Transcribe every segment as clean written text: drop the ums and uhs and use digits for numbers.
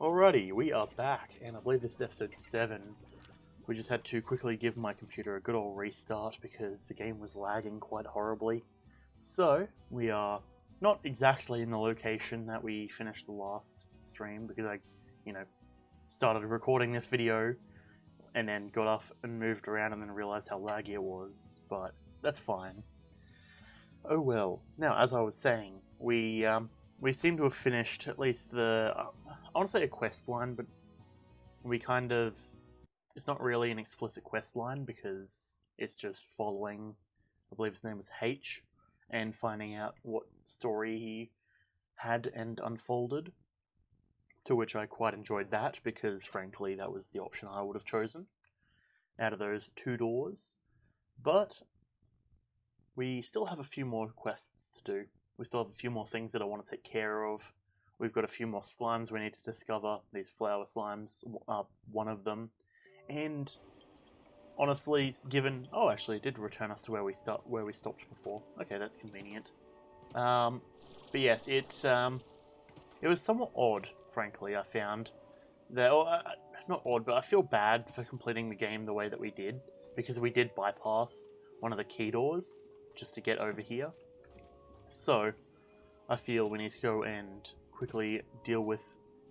Alrighty, we are back, and I believe this is episode 7. We just had to quickly give my computer a good old restart because the game was lagging quite horribly. So, we are not exactly in the location that we finished the last stream because I, started recording this video and then got off and moved around and then realized how laggy it was, but that's fine. Oh well. Now, as I was saying, we seem to have finished at least the, I want to say a quest line, but we kind of, it's not really an explicit quest line because it's just following, I believe his name was H, and finding out what story he had and unfolded, to which I quite enjoyed that because frankly that was the option I would have chosen out of those 2 doors. But we still have a few more quests to do. We still have a few more things that I want to take care of. We've got a few more slimes we need to discover. These flower slimes are one of them. And honestly, given... Oh, actually, it did return us to where we stopped before. Okay, that's convenient. But yes, it was somewhat odd, frankly, I found. That, not odd, but I feel bad for completing the game the way that we did. Because we did bypass one of the key doors just to get over here. So, I feel we need to go and quickly deal with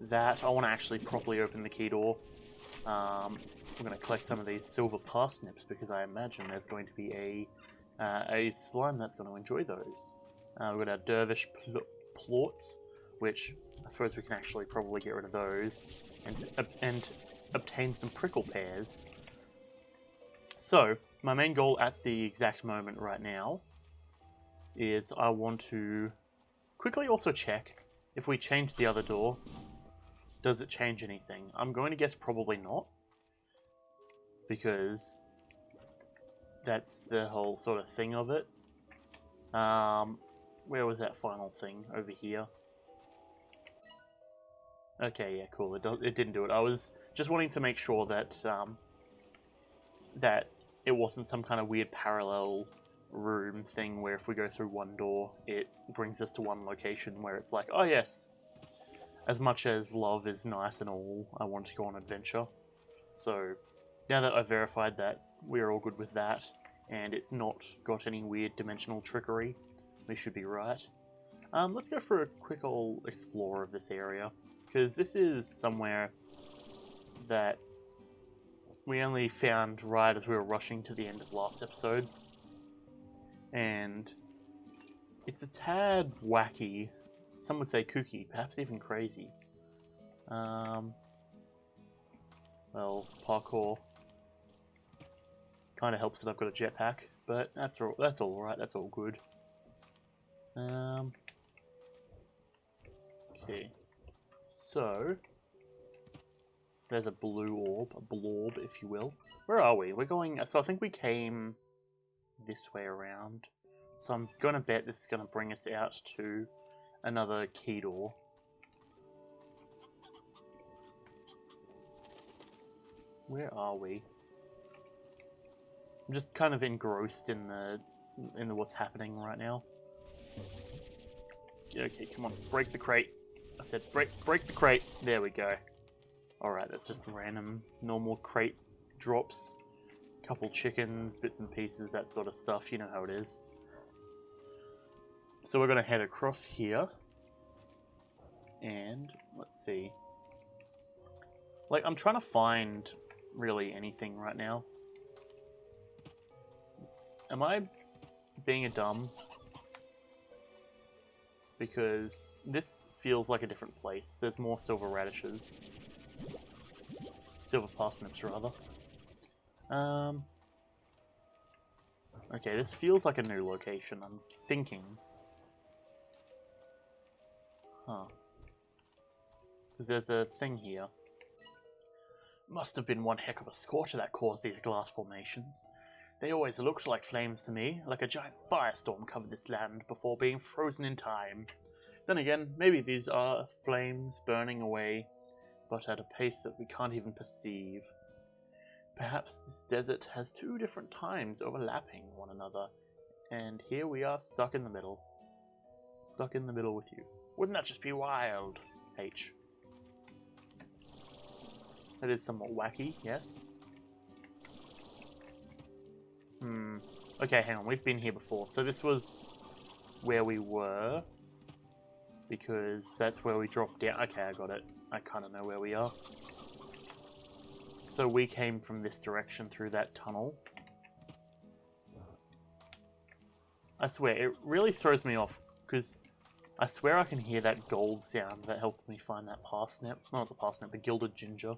that. I want to actually properly open the key door. I'm going to collect some of these silver parsnips because I imagine there's going to be a slime that's going to enjoy those. We've got our dervish plorts, which I suppose we can actually probably get rid of those and obtain some prickle pears. So, my main goal at the exact moment right now is I want to quickly also check if we change the other door, does it change anything? I'm going to guess probably not, because that's the whole sort of thing of it. Where was that final thing? Over here. Okay, yeah, cool. It didn't do it. I was just wanting to make sure that that it wasn't some kind of weird parallel room thing where if we go through one door, it brings us to one location where it's like, oh yes, as much as love is nice and all, I want to go on adventure. So now that I've verified that we're all good with that, and it's not got any weird dimensional trickery, we should be right. Let's go for a quick old explore of this area, because this is somewhere that we only found right as we were rushing to the end of last episode. And it's a tad wacky, some would say kooky, perhaps even crazy. Well, parkour kind of helps that I've got a jetpack, but that's all right, that's all good. Okay, so there's a blue orb, a blorb, if you will. Where are we? We're going, so I think we came this way around. So I'm going to bet this is going to bring us out to another key door. Where are we? I'm just kind of engrossed in the what's happening right now. Okay, come on, break the crate. I said break the crate. There we go. Alright, that's just random normal crate drops. Couple chickens, bits and pieces, that sort of stuff. You know how it is. So we're going to head across here. And let's see. Like, I'm trying to find really anything right now. Am I being a dumb? Because this feels like a different place. There's more silver radishes. Silver parsnips, rather. Okay, this feels like a new location, I'm thinking. Huh. Because there's a thing here. Must have been one heck of a scorcher that caused these glass formations. They always looked like flames to me, like a giant firestorm covered this land before being frozen in time. Then again, maybe these are flames burning away, but at a pace that we can't even perceive. Perhaps this desert has 2 different times overlapping one another, and here we are stuck in the middle. Stuck in the middle with you. Wouldn't that just be wild? H. That is somewhat wacky, yes. Okay, hang on, we've been here before. So this was where we were, because that's where we dropped down. Okay, I got it. I kind of know where we are. So we came from this direction through that tunnel. I swear, it really throws me off, because I swear I can hear that gold sound that helped me find that parsnip. Not the parsnip, the gilded ginger.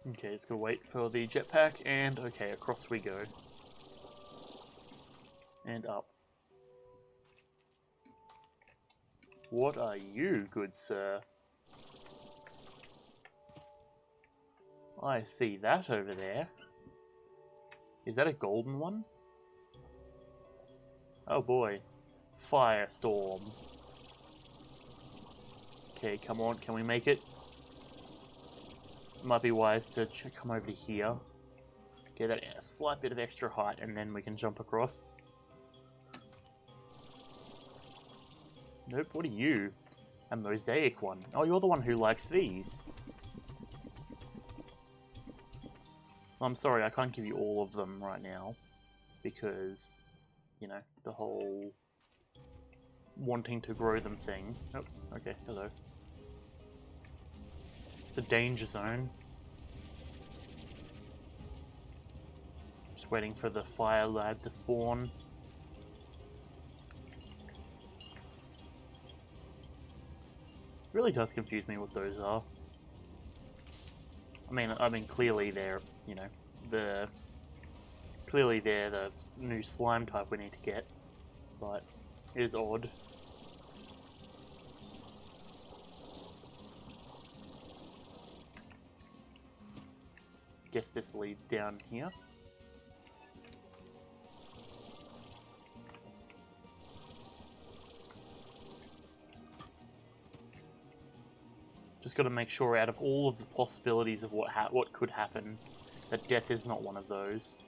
Okay, let's go wait for the jetpack, and okay, across we go. And up. What are you, good sir? I see that over there. Is that a golden one? Oh boy. Firestorm. Okay, come on, can we make it? Might be wise to come over to here. Get a slight bit of extra height, and then we can jump across. Nope, what are you? A mosaic one. Oh, you're the one who likes these. I'm sorry, I can't give you all of them right now. Because, you know, the whole wanting to grow them thing. Oh, okay, hello. It's a danger zone. Just waiting for the fire lad to spawn. Really does confuse me what those are. I mean, clearly they're, you know, clearly they're the new slime type we need to get, but it is odd. Guess this leads down here. Just got to make sure, out of all of the possibilities of what could happen, that death is not one of those,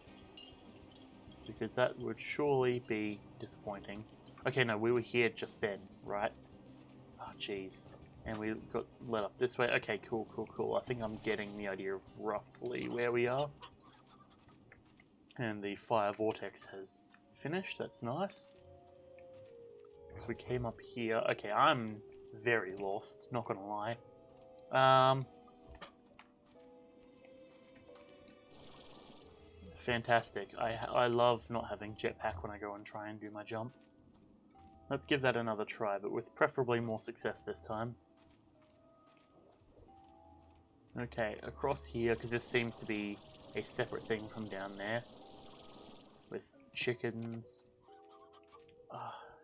because that would surely be disappointing. Okay, no, we were here just then, right? Oh, jeez. And we got led up this way. Okay, cool, cool, cool. I think I'm getting the idea of roughly where we are. And the fire vortex has finished. That's nice. So we came up here. Okay, I'm very lost, not gonna lie. Fantastic. I love not having jetpack when I go and try and do my jump. Let's give that another try, but with preferably more success this time. Okay, across here, because this seems to be a separate thing from down there. With chickens.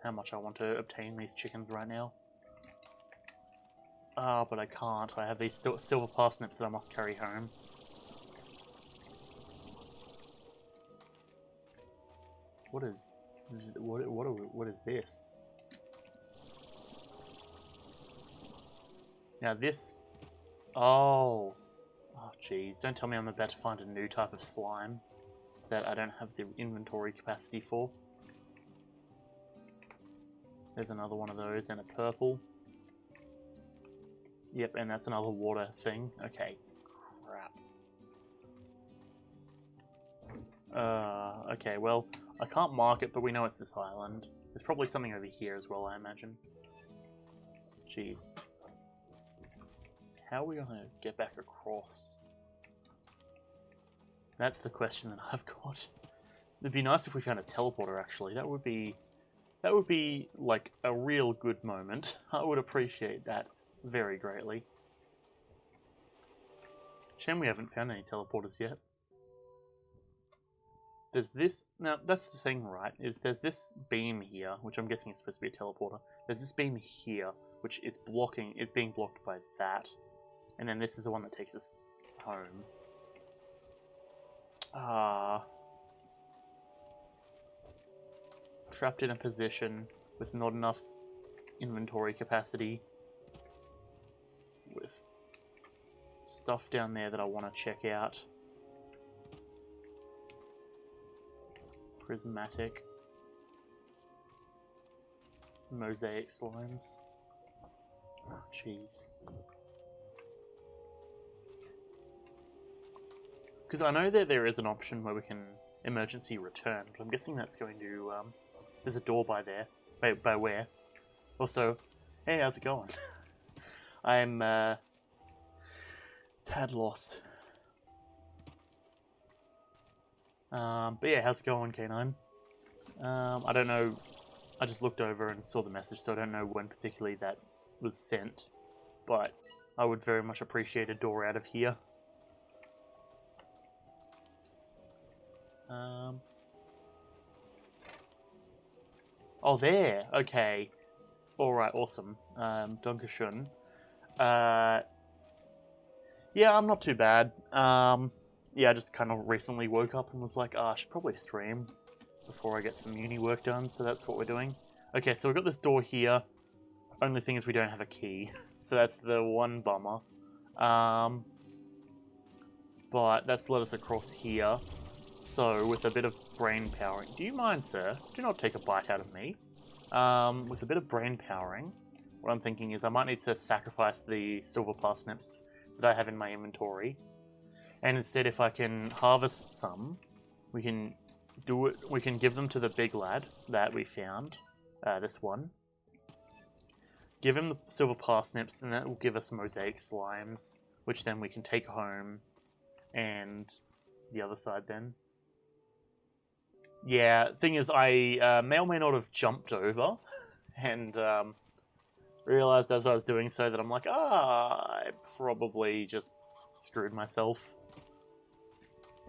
How much I want to obtain these chickens right now. But I can't. I have these silver parsnips that I must carry home. What is this? Now this. Oh, jeez! Don't tell me I'm about to find a new type of slime that I don't have the inventory capacity for. There's another one of those, and a purple. Yep, and that's another water thing. Okay, crap. Okay, well, I can't mark it, but we know it's this island. There's probably something over here as well, I imagine. Jeez. How are we gonna get back across? That's the question that I've got. It'd be nice if we found a teleporter, actually. That would be like a real good moment. I would appreciate that very greatly. Shame we haven't found any teleporters yet. There's this... Now, that's the thing, right? Is there's this beam here, which I'm guessing is supposed to be a teleporter. There's this beam here, which is being blocked by that. And then this is the one that takes us home. Trapped in a position with not enough inventory capacity. With stuff down there that I want to check out. Prismatic. Mosaic slimes. Oh, jeez. Because I know that there is an option where we can emergency return, but I'm guessing that's going to... there's a door by there. By where? Also, hey, how's it going? I'm, tad lost. But yeah, how's it going, K9? I don't know. I just looked over and saw the message, so I don't know when particularly that was sent. But I would very much appreciate a door out of here. Oh, there. Okay. Alright, awesome. Dankeschön. Yeah, I'm not too bad. Yeah, I just kind of recently woke up and was like, I should probably stream before I get some uni work done, so that's what we're doing. Okay, so we've got this door here. Only thing is we don't have a key, so that's the one bummer. But that's led us across here. So, with a bit of brain powering... Do you mind, sir? Do not take a bite out of me. With a bit of brain powering, what I'm thinking is I might need to sacrifice the silver parsnips that I have in my inventory. And instead, if I can harvest some, we can do it. We can give them to the big lad that we found. This one. Give him the silver parsnips, and that will give us mosaic slimes, which then we can take home. And the other side then. Yeah, thing is, I may or may not have jumped over, and realized as I was doing so that I'm like, I probably just screwed myself.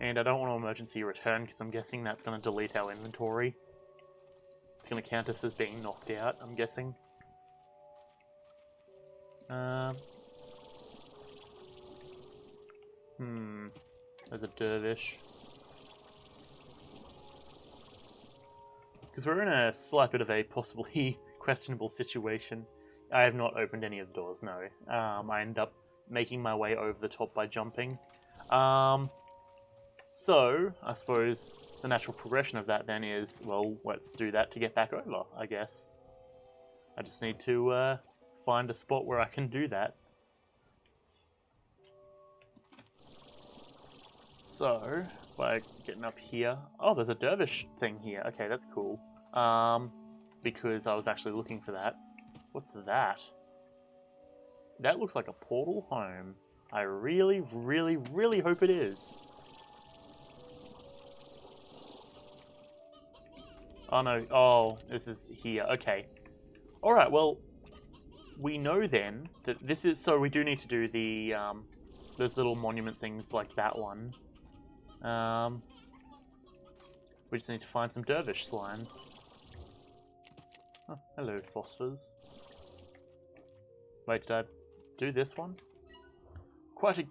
And I don't want to emergency return, because I'm guessing that's going to delete our inventory. It's going to count us as being knocked out, I'm guessing. There's a dervish. Because we're in a slight bit of a possibly questionable situation. I have not opened any of the doors, no. I end up making my way over the top by jumping. So, I suppose the natural progression of that then is, well, let's do that to get back over, I guess. I just need to find a spot where I can do that. So, by getting up here... Oh, there's a dervish thing here. Okay, that's cool. Because I was actually looking for that. What's that? That looks like a portal home. I really, really, really hope it is. Oh no, oh, this is here. Okay. Alright, well, we know then that this is... So we do need to do the, those little monument things like that one. We just need to find some dervish slimes. Oh, hello, phosphors. Wait, did I do this one? Quite a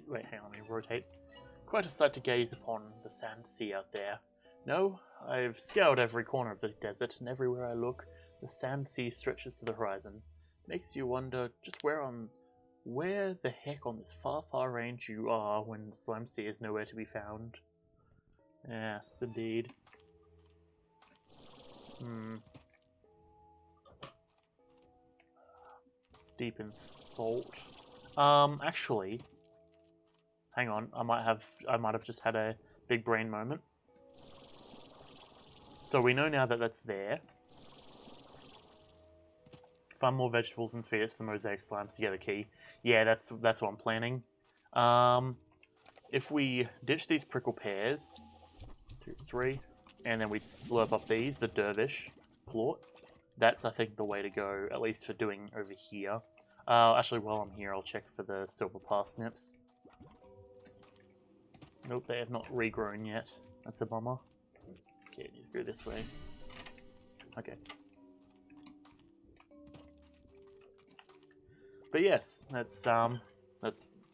Wait, hang on, let me rotate. Quite a sight to gaze upon, the sand sea out there. No, I've scoured every corner of the desert, and everywhere I look, the sand sea stretches to the horizon. Makes you wonder just where the heck on this far, far range you are when the slime sea is nowhere to be found. Yes, indeed. Deep in salt. Actually, hang on. I might have just had a big brain moment. So we know now that that's there. Find more vegetables and feed it to the mosaic slimes to get a key. Yeah, that's what I'm planning. If we ditch these prickle pears, 2, 3, and then we slurp up these, the dervish plorts, that's I think the way to go, at least for doing over here. Actually, while I'm here, I'll check for the silver parsnips. Nope, they have not regrown yet. That's a bummer. Okay, I need to go this way. Okay. But yes, that's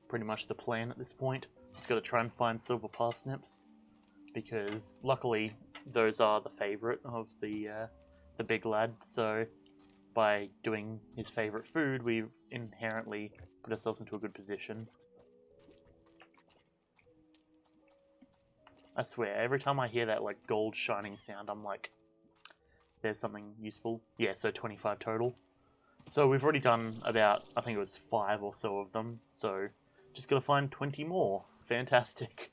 pretty much the plan at this point. Just got to try and find silver parsnips, because luckily those are the favourite of the big lad. So by doing his favourite food, we inherently put ourselves into a good position. I swear, every time I hear that like gold shining sound, I'm like, there's something useful. Yeah, so 25 total. So we've already done about, I think it was 5 or so of them. So just gotta find 20 more. Fantastic.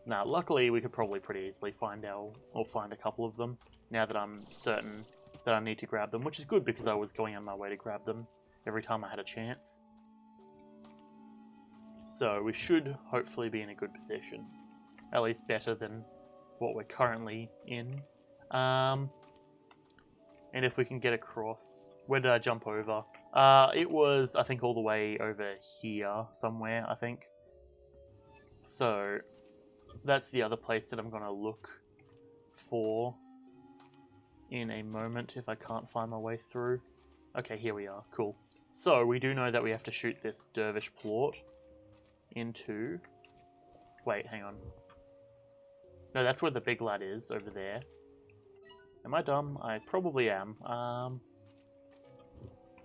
Nah, luckily we could probably pretty easily find a couple of them, now that I'm certain that I need to grab them, which is good because I was going on my way to grab them every time I had a chance. So we should hopefully be in a good position. At least better than what we're currently in. And if we can get across... Where did I jump over? It was, I think, all the way over here somewhere, I think. So, that's the other place that I'm going to look for in a moment if I can't find my way through. Okay, here we are. Cool. So, we do know that we have to shoot this dervish plort into... Wait, hang on. No, that's where the big lad is, over there. Am I dumb? I probably am.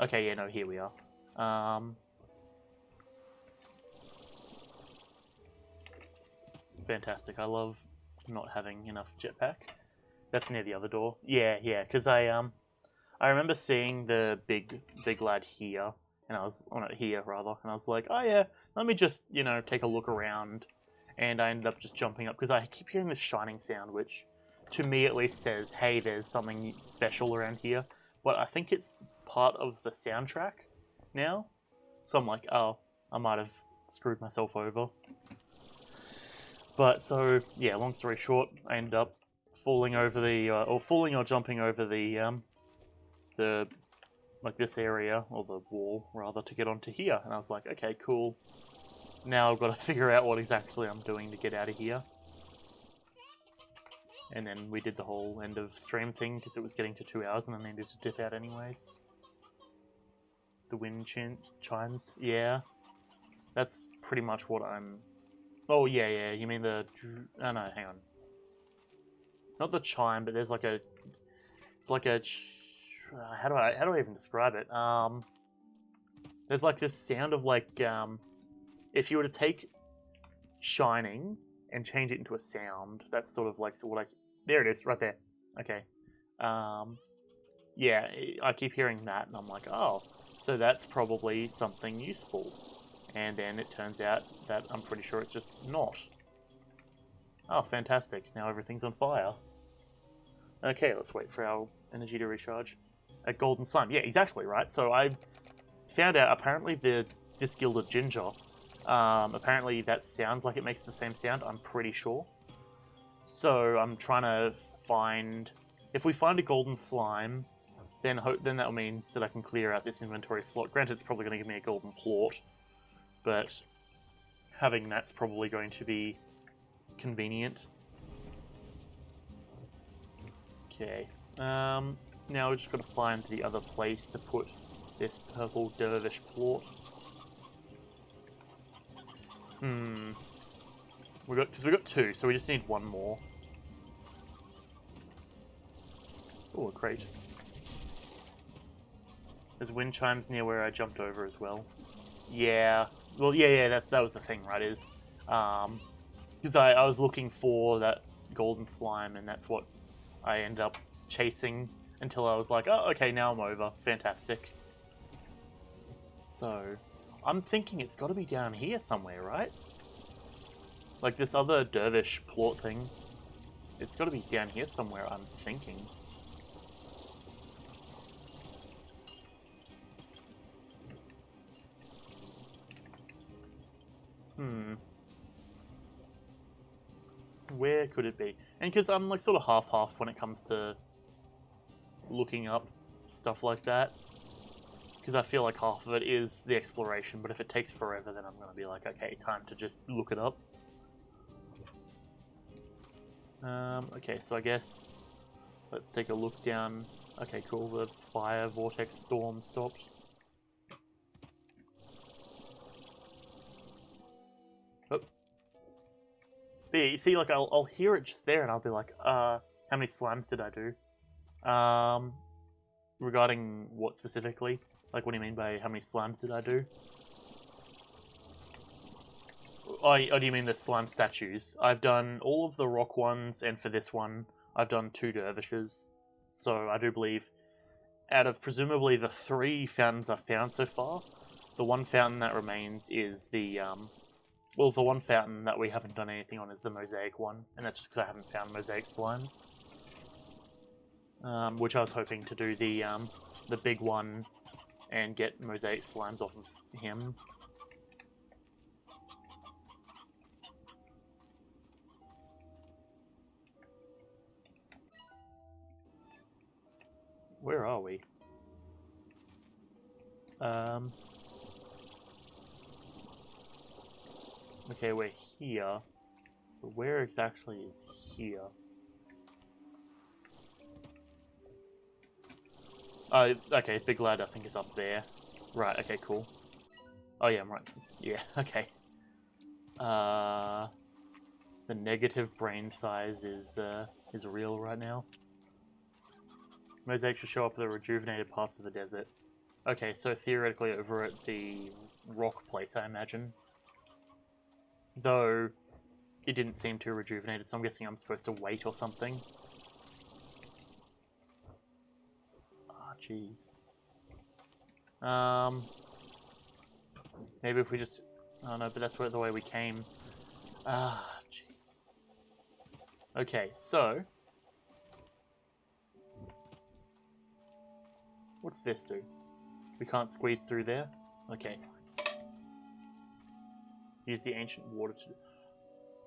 Okay, yeah, no, here we are. Fantastic. I love not having enough jetpack. That's near the other door. Yeah, because I remember seeing the big lad here, and I was on it here rather, and I was like, oh yeah, let me just take a look around, and I ended up just jumping up because I keep hearing this shining sound, which to me at least says, hey, there's something special around here. But I think it's part of the soundtrack now, so I'm like, oh, I might have screwed myself over. But so yeah, long story short, I ended up falling over or jumping over the like this area, or the wall rather, to get onto here. And I was like, okay, cool. Now I've got to figure out what exactly I'm doing to get out of here. And then we did the whole end of stream thing because it was getting to 2 hours and I needed to dip out anyways. The wind chimes, yeah. That's pretty much what I'm... Oh, yeah, you mean the... Oh, no, hang on. Not the chime, but there's like a... It's like a... How do I even describe it? There's like this sound of like... If you were to take shining and change it into a sound, that's sort of like what I... There it is, right there. Okay. Yeah, I keep hearing that, and I'm like, oh, so that's probably something useful. And then it turns out that I'm pretty sure it's just not. Oh, fantastic. Now everything's on fire. Okay, let's wait for our energy to recharge. A golden slime. Yeah, exactly, right? So I found out, apparently, the disgilded ginger, apparently that sounds like it makes the same sound, I'm pretty sure. So I'm trying to find... If we find a golden slime, then that means that I can clear out this inventory slot. Granted, it's probably going to give me a golden plort, but having that's probably going to be convenient. Okay. Now we've just got to find the other place to put this purple dervish plort. Because we got two, so we just need one more. Oh, a crate. There's wind chimes near where I jumped over as well. Yeah. Well, yeah. That was the thing, right? Is because I was looking for that golden slime, and that's what I ended up chasing until I was like, oh, okay, now I'm over. Fantastic. So, I'm thinking it's got to be down here somewhere, right? Like this other dervish plort thing. It's got to be down here somewhere, I'm thinking. Where could it be? And because I'm like sort of half-half when it comes to looking up stuff like that. Because I feel like half of it is the exploration, but if it takes forever, then I'm going to be like, okay, time to just look it up. Okay, so I guess let's take a look down. Okay, cool, the fire vortex storm stopped. Oh. But yeah, you see, like, I'll hear it just there, and I'll be like, how many slimes did I do? Regarding what specifically? Like, what do you mean by how many slimes did I do? Oh, do you mean the slime statues? I've done all of the rock ones, and for this one, I've done 2 dervishes. So I do believe, out of presumably the 3 fountains I've found so far, the one fountain that remains is the Well, the one fountain that we haven't done anything on is the mosaic one, and that's just because I haven't found mosaic slimes. Which I was hoping to do the big one and get mosaic slimes off of him. Where are we? Okay, we're here. But where exactly is here? Oh, okay, big lad I think is up there. Right, okay, cool. Oh yeah, I'm right. Yeah, okay. The negative brain size is real right now. Mosaic should show up at the rejuvenated parts of the desert. Okay, so theoretically over at the rock place, I imagine. Though, it didn't seem too rejuvenated, so I'm guessing I'm supposed to wait or something. Ah, jeez. Maybe if we just... Oh no, but that's the way we came. Ah, jeez. Okay, so... What's this do? We can't squeeze through there? Okay. Use the ancient water to...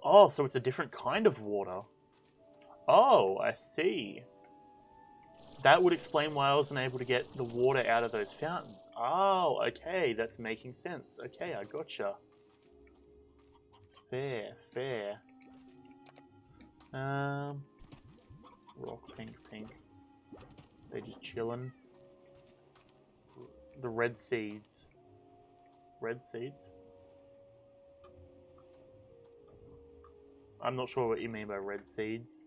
Oh, so it's a different kind of water. Oh, I see. That would explain why I wasn't able to get the water out of those fountains. Oh, okay, that's making sense. Okay, I gotcha. Fair, fair. Rock, pink, pink. They just chilling. The red seeds. Red seeds? I'm not sure what you mean by red seeds.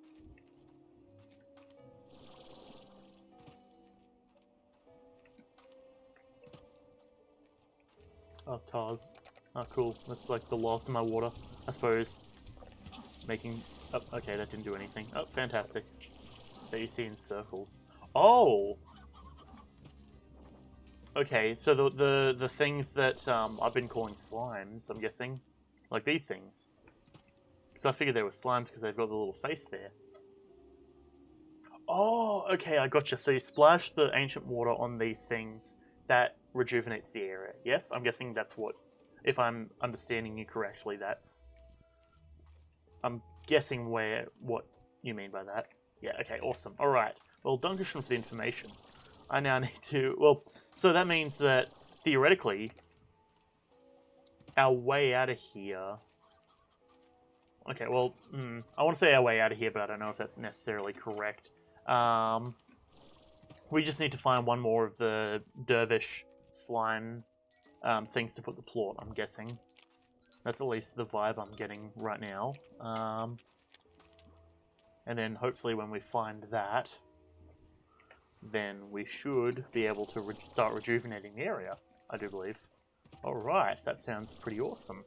Oh, tars. Oh, cool. That's like the last of my water, I suppose. Making... Oh, okay, that didn't do anything. Oh, fantastic. That you see in circles. Oh! Okay, so the things that I've been calling slimes, I'm guessing, like these things. So I figured they were slimes because they've got the little face there. Oh, okay, I gotcha. So you splash the ancient water on these things, that rejuvenates the area. Yes, I'm guessing that's what, if I'm understanding you correctly, that's... I'm guessing what you mean by that. Yeah, okay, awesome. Alright, well, Dunkershun for the information. I now need to... Well, so that means that, theoretically, our way out of here... Okay, well, I want to say our way out of here, but I don't know if that's necessarily correct. We just need to find one more of the dervish slime things to put the plort, I'm guessing. That's at least the vibe I'm getting right now. And then hopefully when we find that, then we should be able to start rejuvenating the area, I do believe. Alright, that sounds pretty awesome.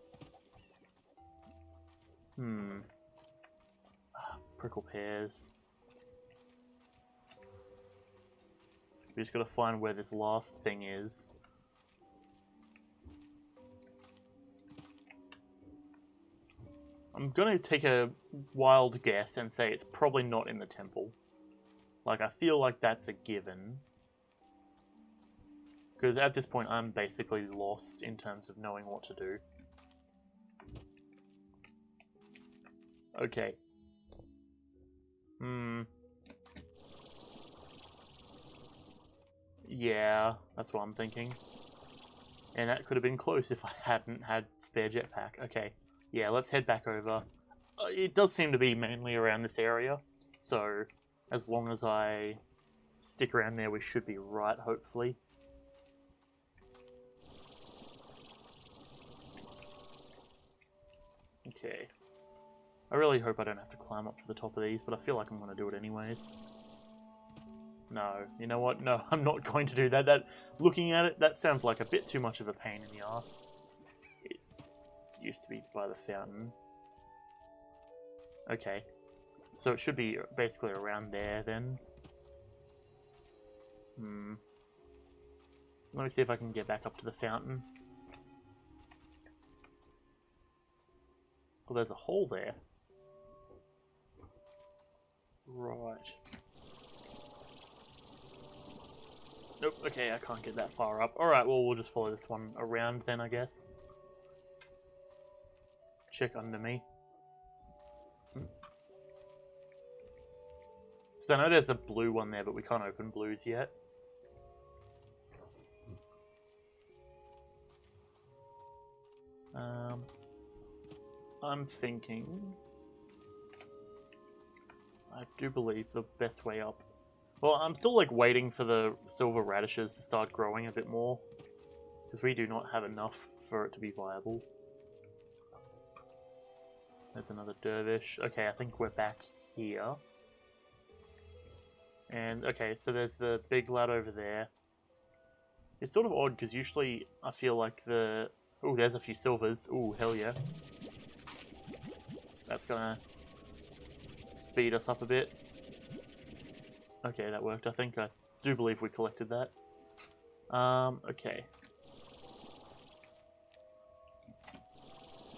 Prickle pears. We just gotta find where this last thing is. I'm gonna take a wild guess and say it's probably not in the temple. Like, I feel like that's a given. Because at this point, I'm basically lost in terms of knowing what to do. Okay. Yeah, that's what I'm thinking. And that could have been close if I hadn't had spare jetpack. Okay. Yeah, let's head back over. It does seem to be mainly around this area. So, as long as I stick around there, we should be right, hopefully. Okay. I really hope I don't have to climb up to the top of these, but I feel like I'm going to do it anyways. No, you know what? No, I'm not going to do that. Looking at it, that sounds like a bit too much of a pain in the ass. It used to be by the fountain. Okay. So it should be basically around there then. Let me see if I can get back up to the fountain. Oh, there's a hole there. Right. Nope, okay, I can't get that far up. Alright, well, we'll just follow this one around then, I guess. Check under me. So I know there's a blue one there, but we can't open blues yet. I'm thinking... I do believe the best way up... Well, I'm still like waiting for the silver radishes to start growing a bit more. Because we do not have enough for it to be viable. There's another dervish. Okay, I think we're back here. And, okay, so there's the big lad over there. It's sort of odd, because usually I feel like the... Oh, there's a few silvers. Oh, hell yeah. That's gonna speed us up a bit. Okay, that worked, I think. I do believe we collected that. Okay.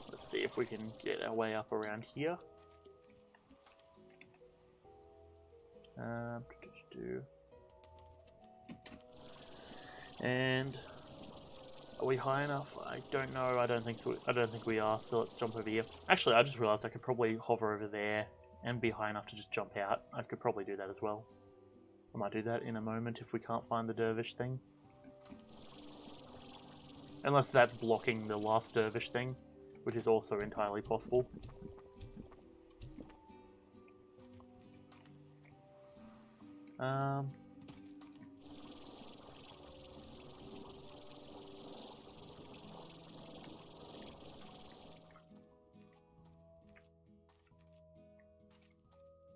Let's see if we can get our way up around here. And are we high enough? I don't know. I don't think so. I don't think we are. So let's jump over here. Actually, I just realized I could probably hover over there and be high enough to just jump out. I could probably do that as well. I might do that in a moment if we can't find the dervish thing. Unless that's blocking the last dervish thing, which is also entirely possible.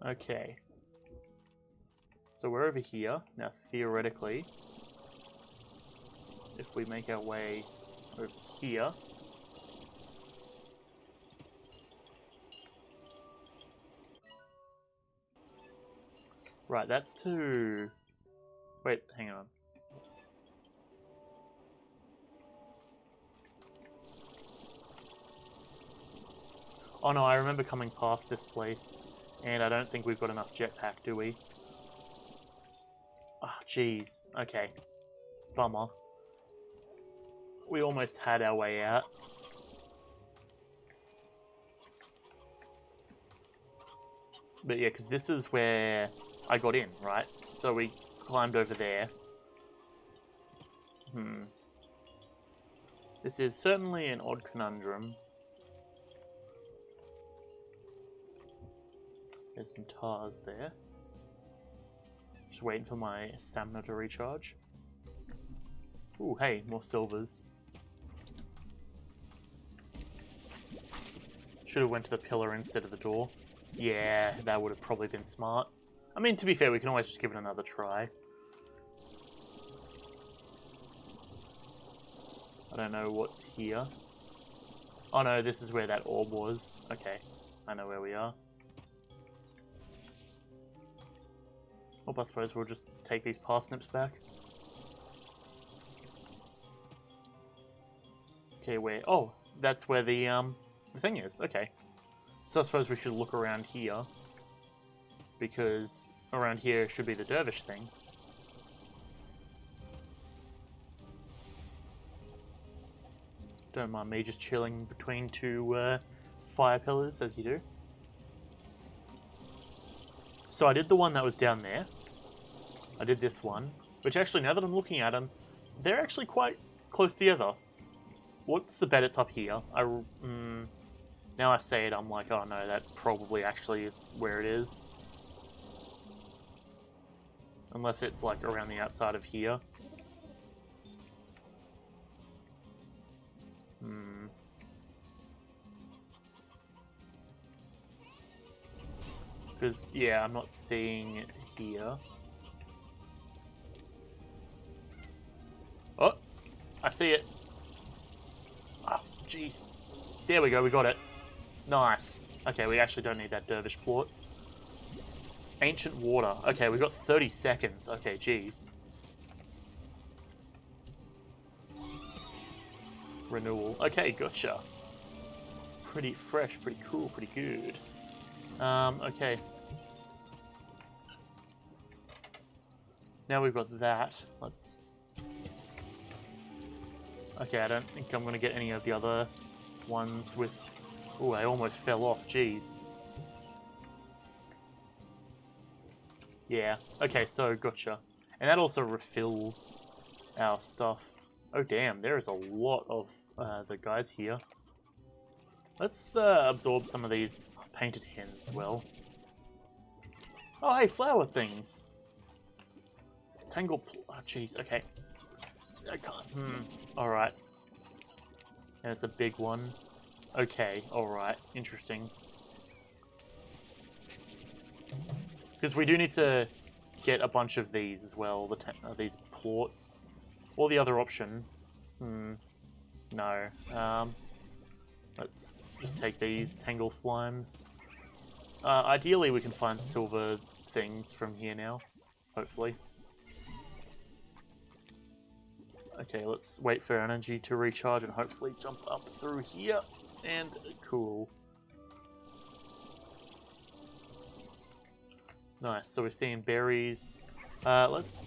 Okay. So we're over here. Now, theoretically, if we make our way over here... Right, that's to... Wait, hang on. Oh no, I remember coming past this place, and I don't think we've got enough jetpack, do we? Ah, oh, jeez. Okay. Bummer. We almost had our way out. But yeah, because this is where I got in, right? So we climbed over there. This is certainly an odd conundrum. There's some tars there. Just waiting for my stamina to recharge. Ooh, hey, more silvers. Should have went to the pillar instead of the door. Yeah, that would have probably been smart. I mean, to be fair, we can always just give it another try. I don't know what's here. Oh no, this is where that orb was. Okay, I know where we are. Well, I suppose we'll just take these parsnips back. Okay, where? Oh, that's where the thing is. Okay. So I suppose we should look around here. Because around here should be the dervish thing. Don't mind me just chilling between two fire pillars, as you do. So I did the one that was down there. I did this one. Which actually, now that I'm looking at them, they're actually quite close together. What's the bet it's up here? Now I say it, I'm like, oh no, that probably actually is where it is. Unless it's like around the outside of here. Because, yeah, I'm not seeing it here. Oh, I see it. Oh, jeez. There we go, we got it. Nice. Okay, we actually don't need that dervish plort. Ancient water. Okay, we got 30 seconds. Okay, jeez. Renewal. Okay, gotcha. pretty fresh, pretty cool, pretty good. Okay. Now we've got that. Let's... Okay, I don't think I'm going to get any of the other ones with... Ooh, I almost fell off, jeez. Yeah, okay, so gotcha. And that also refills our stuff. Oh damn, there is a lot of the guys here. Let's absorb some of these painted hens as well. Oh hey, flower things! Tangle... Oh jeez, okay. I can't... Alright. And it's a big one. Okay, alright. Interesting. Because we do need to get a bunch of these as well, these plorts. Or the other option. No. Let's just take these tangle slimes. Ideally we can find silver things from here now. Hopefully. Okay, let's wait for energy to recharge and hopefully jump up through here. And cool. Nice, so we're seeing berries. Let's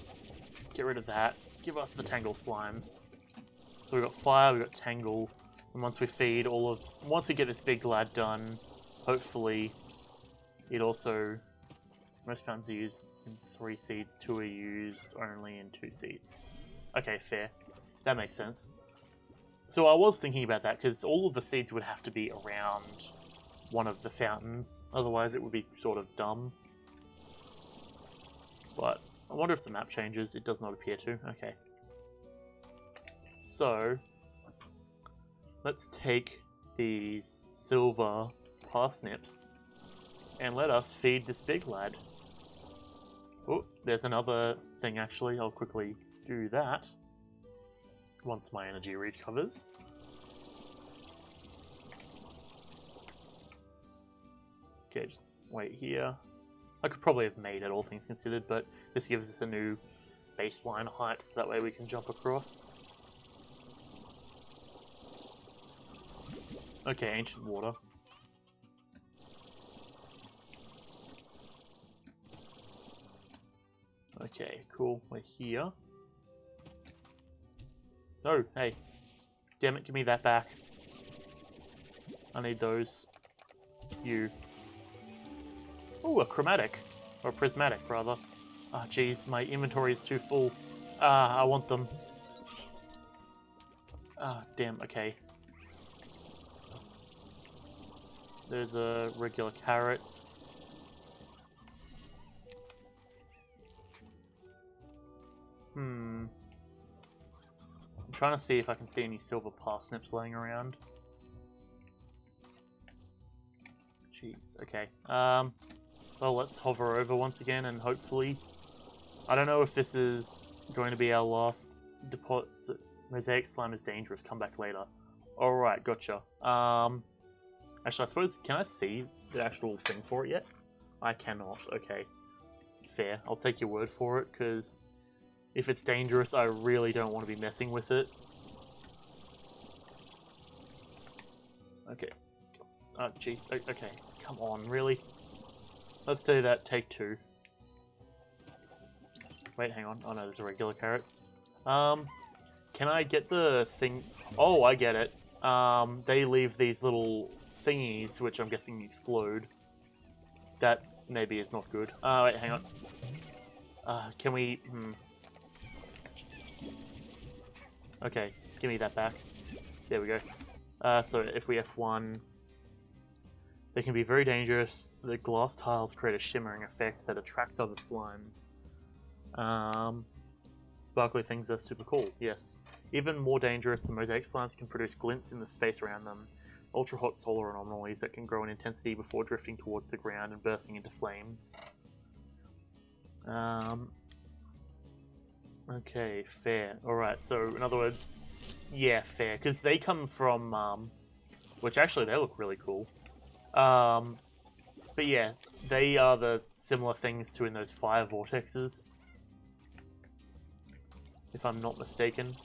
get rid of that. Give us the tangle slimes. So we've got fire, we've got tangle. And once we feed once we get this big lad done, hopefully it also... Most fountains are used in 3 seeds, 2 are used only in 2 seeds. Okay, fair. That makes sense. So I was thinking about that, because all of the seeds would have to be around one of the fountains. Otherwise it would be sort of dumb. But I wonder if the map changes. It does not appear to. Okay. So, let's take these silver parsnips and let us feed this big lad. Oh, there's another thing actually. I'll quickly do that once my energy recovers. Okay, just wait here. I could probably have made it, all things considered, but this gives us a new baseline height, so that way we can jump across. Okay, ancient water. Okay, cool. We're here. No, hey. Damn it, give me that back. I need those. You. Ooh, a chromatic. Or a prismatic, rather. Ah, oh, jeez, my inventory is too full. Ah, I want them. Ah, damn, okay. There's a regular carrots. I'm trying to see if I can see any silver parsnips laying around. Jeez, okay. Well, let's hover over once again and hopefully... I don't know if this is going to be our last deposit. Mosaic slime is dangerous, come back later. Alright, gotcha. Actually, I suppose, can I see the actual thing for it yet? I cannot, okay. Fair, I'll take your word for it, because if it's dangerous, I really don't want to be messing with it. Okay. Oh, jeez, okay. Come on, really? Let's do that, take 2. Wait, hang on. Oh no, there's a regular carrots. Can I get the thing? Oh, I get it. They leave these little thingies, which I'm guessing explode. That maybe is not good. Wait, hang on. Can we... Okay, give me that back. There we go. So if we F1... They can be very dangerous. The glass tiles create a shimmering effect that attracts other slimes. Sparkly things are super cool, yes. Even more dangerous, the mosaic slimes can produce glints in the space around them. Ultra-hot solar anomalies that can grow in intensity before drifting towards the ground and bursting into flames. Okay, fair. Alright, so in other words, yeah, fair. Because they come from, which actually they look really cool. But yeah, they are the similar things to in those fire vortexes. If I'm not mistaken.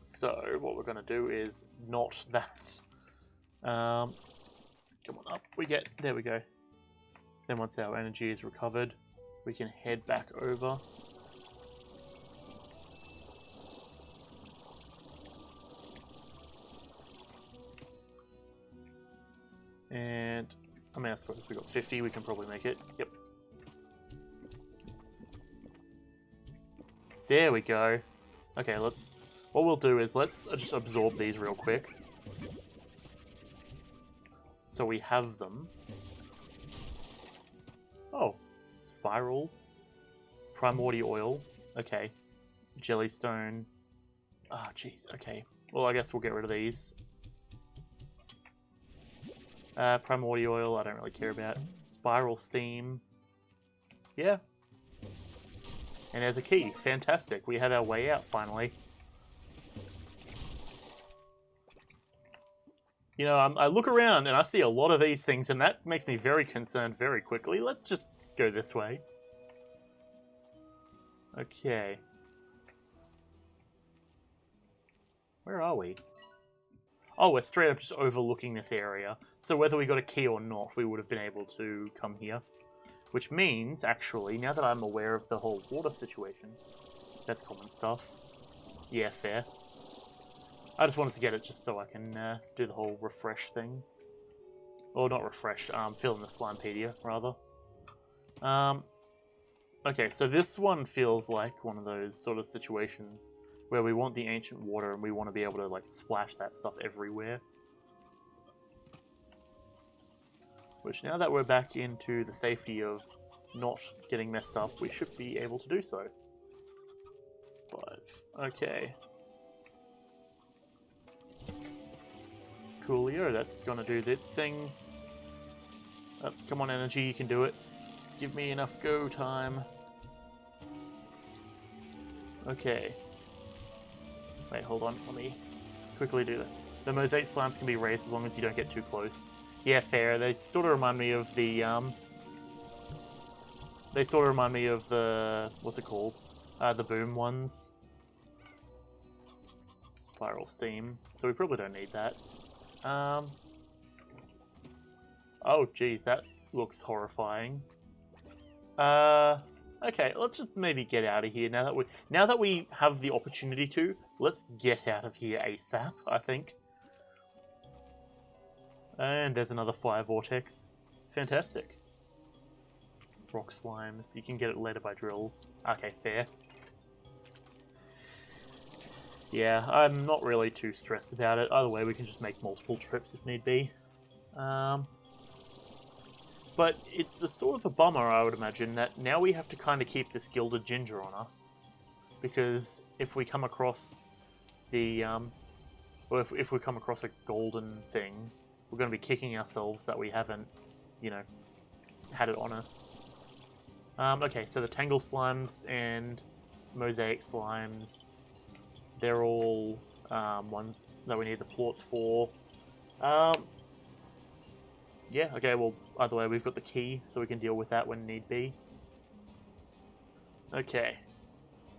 So what we're going to do is not that. Come on up. There we go. Then once our energy is recovered, we can head back over. And I mean, I suppose we got 50, we can probably make it. Yep. There we go. Okay, what we'll do is let's just absorb these real quick. So we have them. Oh, spiral, primordial oil. Okay, jellystone. Ah, jeez. Okay. Well, I guess we'll get rid of these. Primordial oil, I don't really care about. Spiral steam. Yeah. And there's a key. Fantastic. We had our way out finally. You know, I look around and I see a lot of these things, and that makes me very concerned very quickly. Let's just go this way. Okay. Where are we? Oh, we're straight up just overlooking this area. So whether we got a key or not, we would have been able to come here. Which means, actually, now that I'm aware of the whole water situation, that's common stuff. Yeah, fair. I just wanted to get it just so I can do the whole refresh thing. Or not refresh, fill in the Slimepedia, rather. Okay, so this one feels like one of those sort of situations where we want the ancient water and we want to be able to, like, splash that stuff everywhere. Which, now that we're back into the safety of not getting messed up, we should be able to do so. 5. Okay. Coolio, that's gonna do its things. Come on, energy, you can do it. Give me enough go time. Okay. Wait, hold on, let me quickly do that. The mosaic slimes can be raised as long as you don't get too close. Yeah, fair. They sort of remind me of the, what's it called? The boom ones. Spiral steam. So we probably don't need that. Oh, geez, that looks horrifying. Okay, let's just maybe get out of here now that we have the opportunity to. Let's get out of here ASAP, I think. And there's another fire vortex. Fantastic. Rock slimes. You can get it later by drills. Okay, fair. Yeah, I'm not really too stressed about it. Either way, we can just make multiple trips if need be. But it's a sort of a bummer, I would imagine, that now we have to kind of keep this gilded ginger on us. Because if we come across the, or if we come across a golden thing, we're going to be kicking ourselves that we haven't, you know, had it on us. Okay, so the Tangle Slimes and Mosaic Slimes, they're all ones that we need the plorts for. Yeah, okay, well, either way, we've got the key, so we can deal with that when need be. Okay.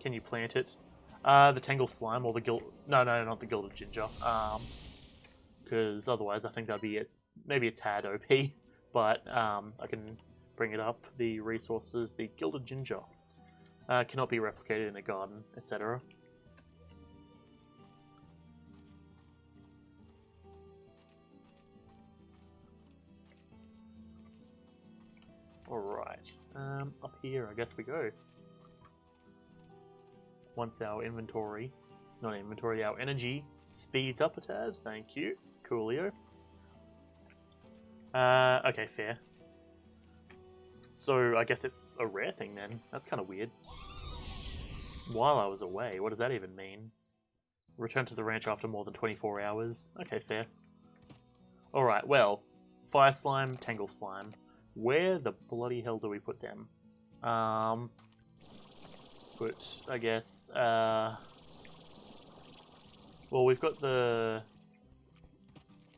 Can you plant it? The Tangle Slime or the No, not the Gilded Ginger. Because otherwise I think that'd be maybe a tad OP, but I can bring it up. The resources, the Gilded Ginger. Cannot be replicated in a garden, etc. Alright, up here I guess we go. Once our our energy speeds up a tad, thank you, coolio. Okay, fair. So I guess it's a rare thing then, that's kind of weird. While I was away, what does that even mean? Return to the ranch after more than 24 hours, okay, fair. Alright, well, Fire Slime, Tangle Slime. Where the bloody hell do we put them? But I guess, well, we've got the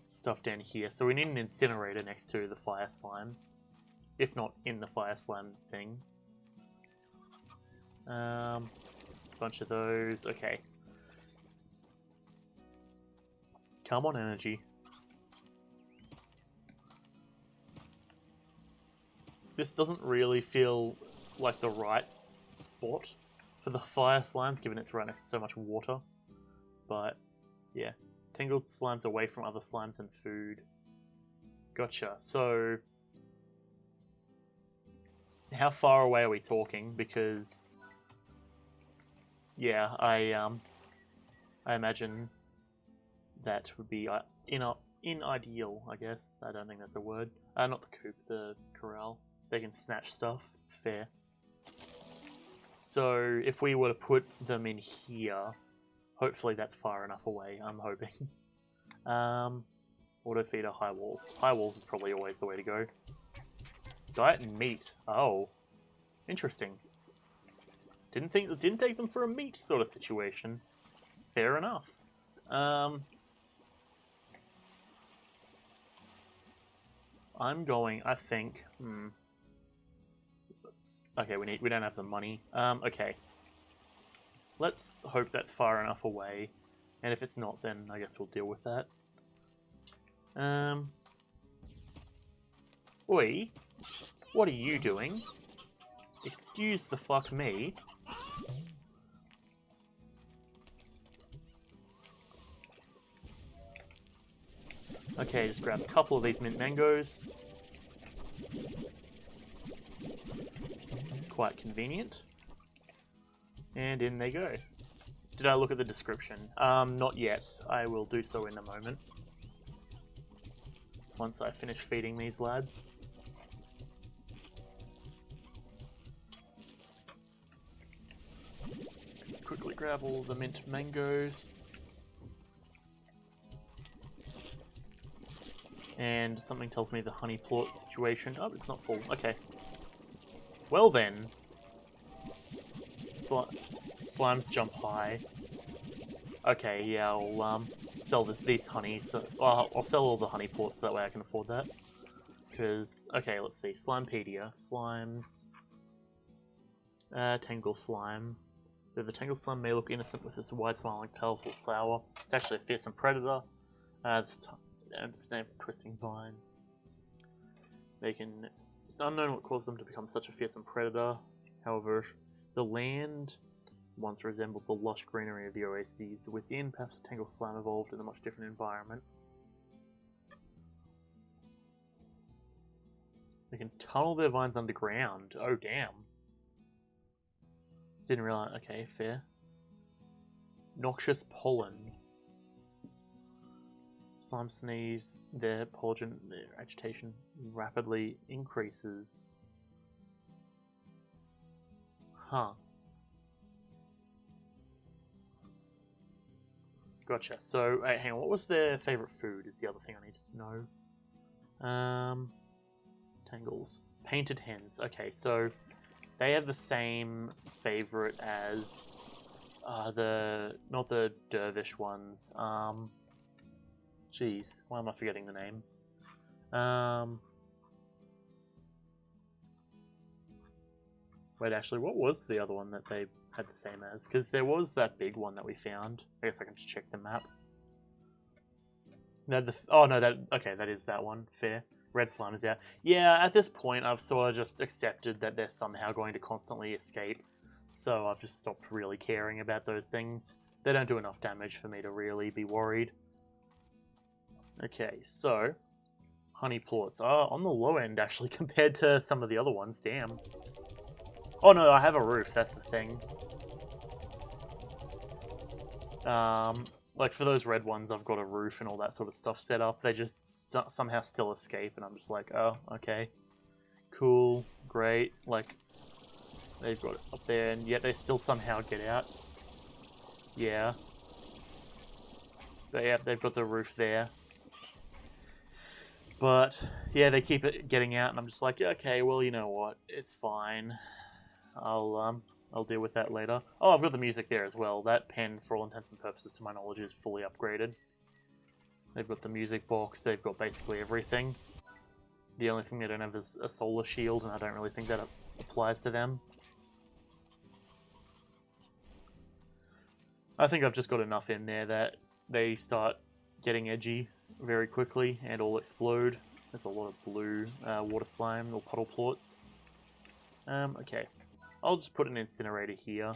stuff down here, so we need an incinerator next to the fire slimes, if not in the fire slime thing. Bunch of those, okay. Come on, energy. This doesn't really feel like the right spot for the fire slimes, given it's right next to so much water. But, yeah. Tangled slimes away from other slimes and food. Gotcha. So, how far away are we talking? Because, yeah, I imagine that would be ideal, I guess. I don't think that's a word. Not the coop, the corral. They can snatch stuff. Fair. So, if we were to put them in here, hopefully that's far enough away, I'm hoping. Auto feeder, high walls. High walls is probably always the way to go. Diet and meat. Oh. Interesting. Didn't take them for a meat sort of situation. Fair enough. I'm going, I think, okay, we don't have the money. Okay. Let's hope that's far enough away. And if it's not, then I guess we'll deal with that. Oi, what are you doing? Excuse the fuck me. Okay, just grab a couple of these mint mangoes. Quite convenient. And in they go. Did I look at the description? Not yet. I will do so in a moment. Once I finish feeding these lads. Quickly grab all the mint mangoes. And something tells me the honey plort situation. Oh, it's not full. Okay. Well then. Slimes jump high. Okay, yeah, I'll sell these honey. So I'll sell all the honey plorts so that way I can afford that. Because, okay, let's see. Slimepedia. Slimes. Tangle slime. So the tangle slime may look innocent with this wide smiling colourful flower. It's actually a fearsome predator. It's named for twisting vines. It's unknown what caused them to become such a fearsome predator. However, the land once resembled the lush greenery of the oases. Within, perhaps the tangle slime evolved in a much different environment. They can tunnel their vines underground. Oh, damn. Didn't realize. Okay, fair. Noxious pollen. Slime sneeze, their agitation rapidly increases. Huh. Gotcha. So, hang on, what was their favourite food is the other thing I need to know. Tangles. Painted hens. Okay, so they have the same favourite as not the dervish ones. Jeez, why am I forgetting the name? Wait, actually, what was the other one that they had the same as? Because there was that big one that we found. I guess I can just check the map. No, okay, that is that one. Fair. Red slime is out. Yeah, at this point, I've sort of just accepted that they're somehow going to constantly escape. So I've just stopped really caring about those things. They don't do enough damage for me to really be worried. Okay, so honey plorts are on the low end actually compared to some of the other ones. Damn. Oh no, I have a roof. That's the thing. Like for those red ones, I've got a roof and all that sort of stuff set up. They just somehow still escape, and I'm just like, oh, okay, cool, great. Like they've got it up there, and yet they still somehow get out. Yeah. They've got the roof there. But, yeah, they keep it getting out, and I'm just like, okay, well, you know what, it's fine. I'll deal with that later. Oh, I've got the music there as well. That pen, for all intents and purposes, to my knowledge, is fully upgraded. They've got the music box, they've got basically everything. The only thing they don't have is a solar shield, and I don't really think that applies to them. I think I've just got enough in there that they start getting edgy very quickly and all explode. There's a lot of blue water slime or puddle plorts. Okay, I'll just put an incinerator here.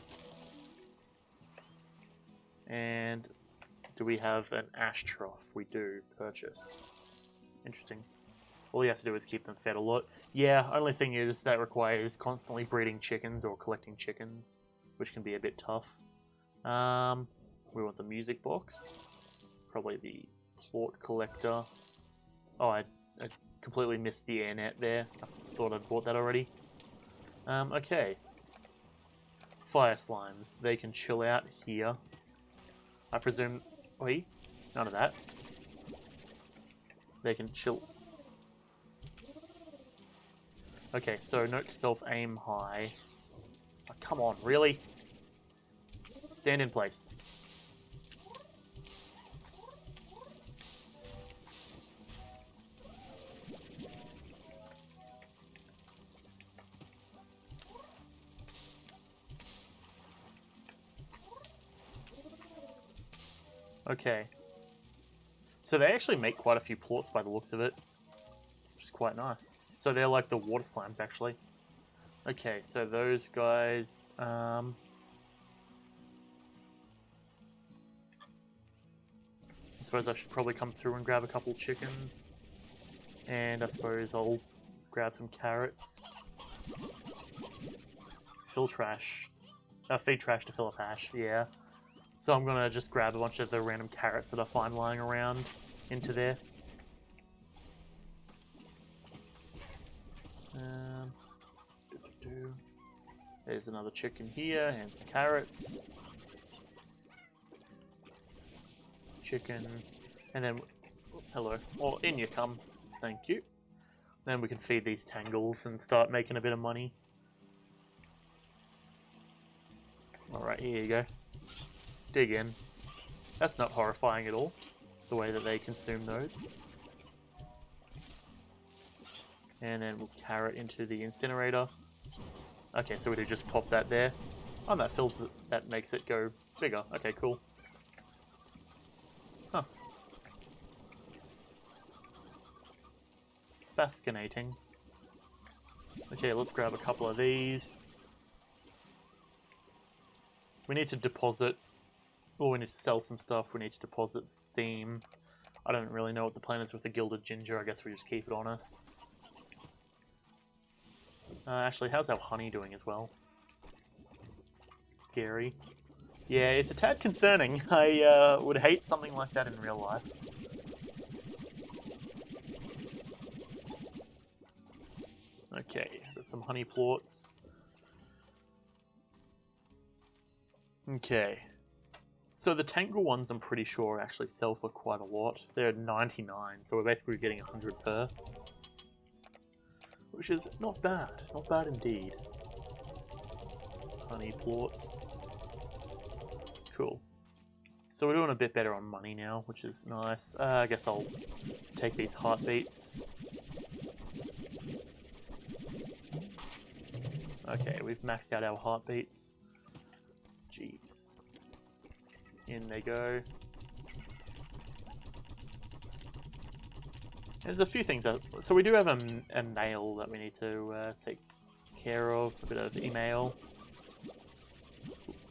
And do we have an ash trough? We do. Purchase. Interesting. All you have to do is keep them fed a lot. Yeah, only thing is that requires constantly breeding chickens or collecting chickens, which can be a bit tough. We want the music box. Probably the plort collector. Oh, I completely missed the air net there. I thought I'd bought that already. Okay. Fire slimes. They can chill out here. I presume... Wait, none of that. They can chill... Okay, so note to self, aim high. Oh, come on, really? Stand in place. Okay. So they actually make quite a few plorts by the looks of it, which is quite nice. So they're like the water slimes, actually. Okay, so those guys... I suppose I should probably come through and grab a couple chickens. And I suppose I'll grab some carrots. Fill trash. Feed trash to fill up ash, yeah. So I'm gonna just grab a bunch of the random carrots that I find lying around into there. There's another chicken here and some carrots. Chicken. And then, hello. Or in you come. Thank you. Then we can feed these tangles and start making a bit of money. Alright, here you go. Dig in. That's not horrifying at all, the way that they consume those. And then we'll carrot into the incinerator. Okay, so we do just pop that there. Oh, that fills it, that makes it go bigger. Okay, cool. Huh. Fascinating. Okay, let's grab a couple of these. We need to deposit, or we need to sell some stuff. We need to deposit steam. I don't really know what the plan is with the gilded ginger. I guess we just keep it on us. Actually, how's our honey doing as well? Scary. Yeah, it's a tad concerning. I would hate something like that in real life. Okay, there's some honey plorts. Okay. So the tangle ones, I'm pretty sure, actually sell for quite a lot. They're 99, so we're basically getting 100 per. Which is not bad. Not bad indeed. Honey plorts. Cool. So we're doing a bit better on money now, which is nice. I guess I'll take these heartbeats. Okay, we've maxed out our heartbeats. Jeez. In they go. There's a few things. So we do have a mail that we need to take care of. A bit of email.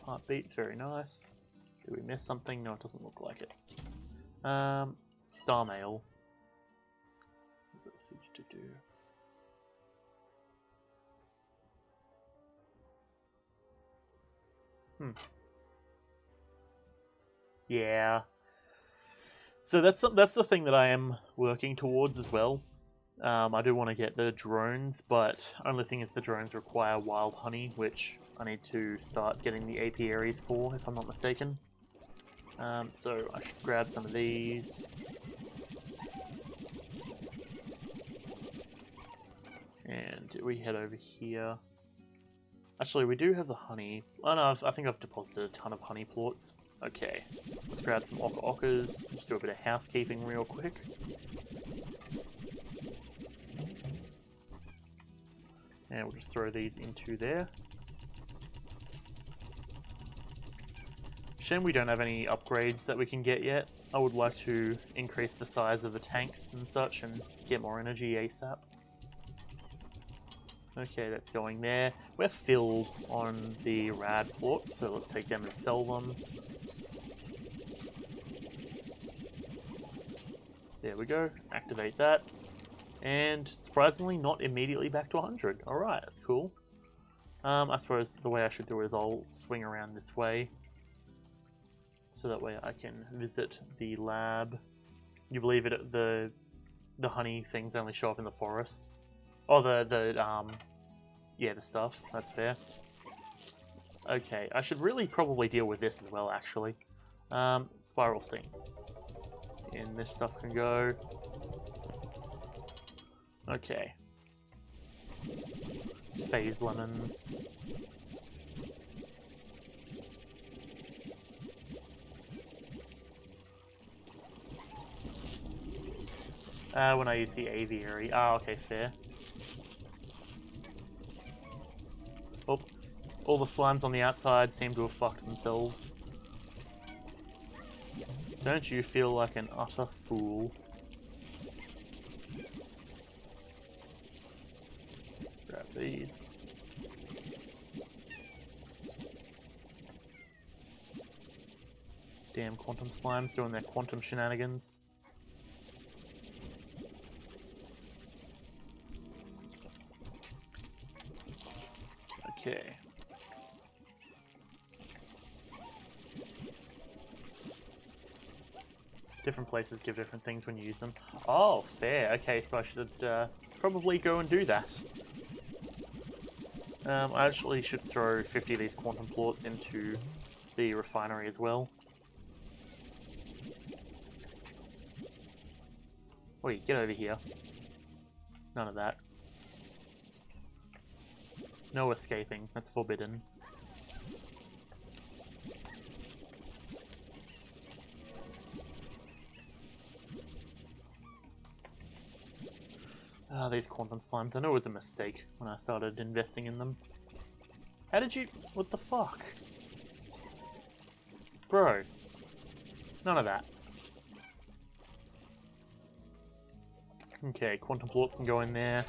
Heartbeats, very nice. Did we miss something? No, it doesn't look like it. Star mail. Let's see what to do. Yeah. So that's the thing that I am working towards as well. I do want to get the drones, but only thing is the drones require wild honey, which I need to start getting the apiaries for, if I'm not mistaken. So I should grab some of these. And we head over here. Actually, we do have the honey. Oh no, I think I've deposited a ton of honey plorts. Okay, let's grab some ockers. Just do a bit of housekeeping real quick. And we'll just throw these into there. shame we don't have any upgrades that we can get yet. I would like to increase the size of the tanks and such and get more energy ASAP. Okay, that's going there. We're filled on the rad plorts, so let's take them and sell them. There we go. Activate that. And surprisingly, not immediately back to 100. Alright, that's cool. I suppose the way I should do it is I'll swing around this way. So that way I can visit the lab. You believe it, the honey things only show up in the forest? Oh, yeah, the stuff. That's fair. Okay, I should really probably deal with this as well, actually. Spiral sting. And this stuff can go. Okay. Phase lemons. When I use the aviary. Ah, okay, fair. Oh, all the slimes on the outside seem to have fucked themselves. Don't you feel like an utter fool? Grab these. Damn quantum slimes doing their quantum shenanigans. Okay. Different places give different things when you use them. Oh, fair. Okay, so I should probably go and do that. I actually should throw 50 of these quantum plorts into the refinery as well. Wait, get over here. None of that. No escaping. That's forbidden. Ah, these quantum slimes. I know it was a mistake when I started investing in them. How did you... What the fuck? Bro. None of that. Okay, quantum plorts can go in there.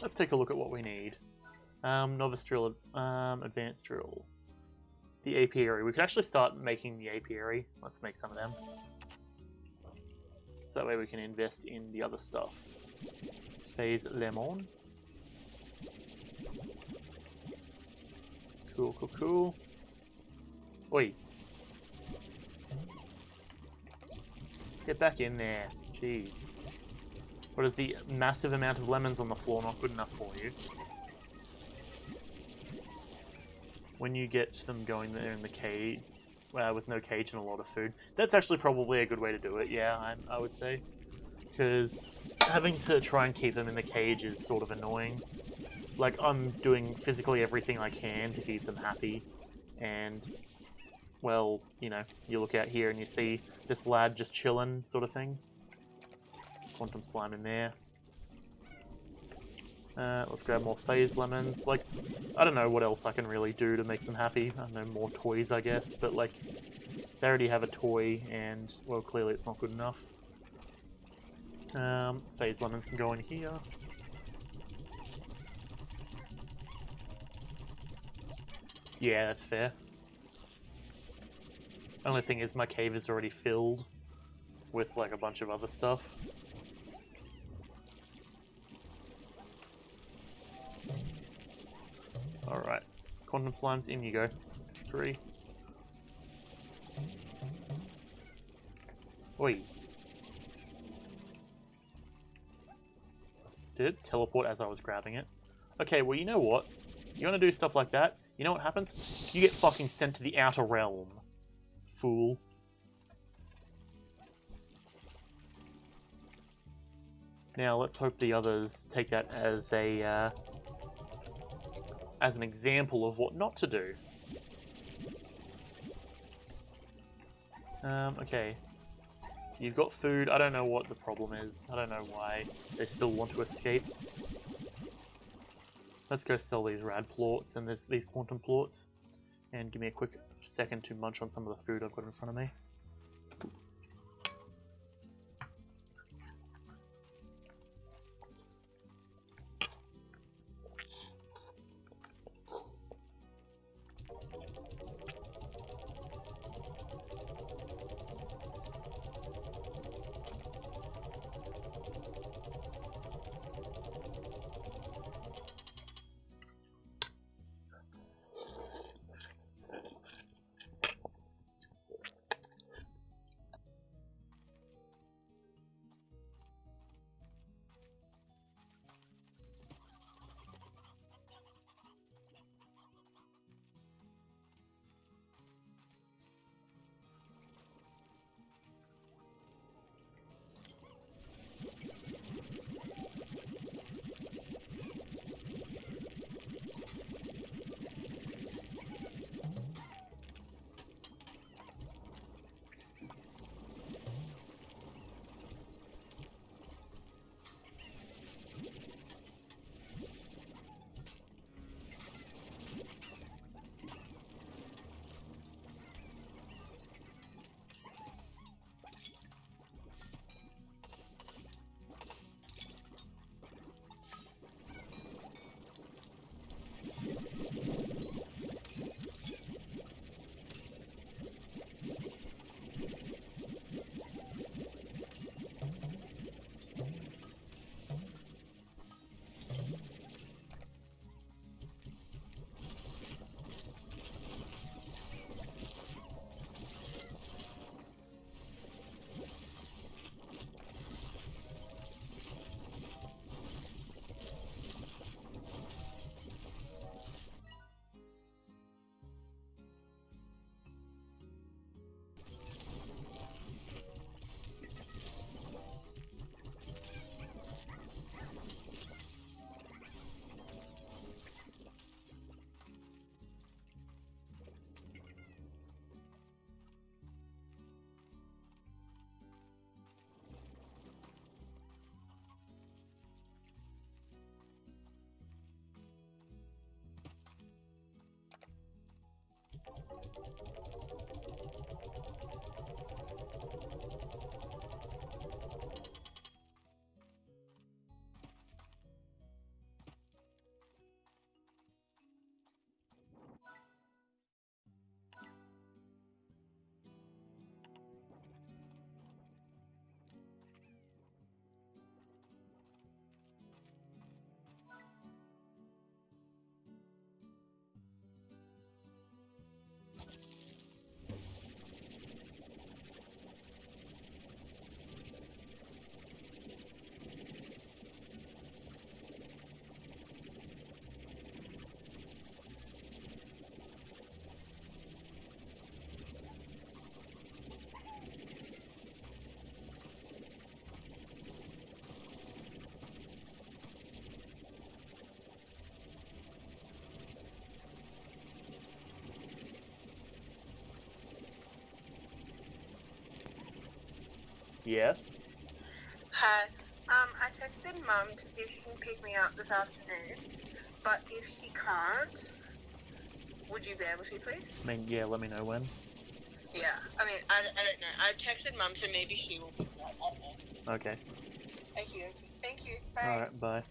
Let's take a look at what we need. Novice drill, advanced drill. The apiary. We could actually start making the apiary. Let's make some of them. So that way we can invest in the other stuff. Phase lemon. Cool, cool, cool. Oi. Get back in there. Jeez. What is the massive amount of lemons on the floor not good enough for you? When you get them going there in the cage, with no cage and a lot of food, that's actually probably a good way to do it, yeah, I would say. Because having to try and keep them in the cage is sort of annoying. Like, I'm doing physically everything I can to keep them happy, and, well, you know, you look out here and you see this lad just chilling, sort of thing. Quantum slime in there. Let's grab more phase lemons. Like, I don't know what else I can really do to make them happy. I don't know, more toys, I guess. But, like, they already have a toy, and, well, clearly it's not good enough. Phase lemons can go in here. Yeah, that's fair. Only thing is, my cave is already filled with, like, a bunch of other stuff. Alright. Quantum slimes, in you go. 3. Oi. Did it teleport as I was grabbing it? Okay, well, you know what? You want to do stuff like that? You know what happens? You get fucking sent to the outer realm. Fool. Now, let's hope the others take that as a, as an example of what not to do. Okay. You've got food. I don't know what the problem is. I don't know why they still want to escape. let's go sell these rad plorts and these quantum plorts, and give me a quick second to munch on some of the food I've got in front of me. Yes? Hi. I texted Mum to see if she can pick me up this afternoon, but if she can't, would you be able to, please? I mean, yeah, let me know when. Yeah, I mean, I don't know. I texted Mum, so maybe she will pick me up. I don't know. Okay. Okay. Thank you. Bye. Alright, bye.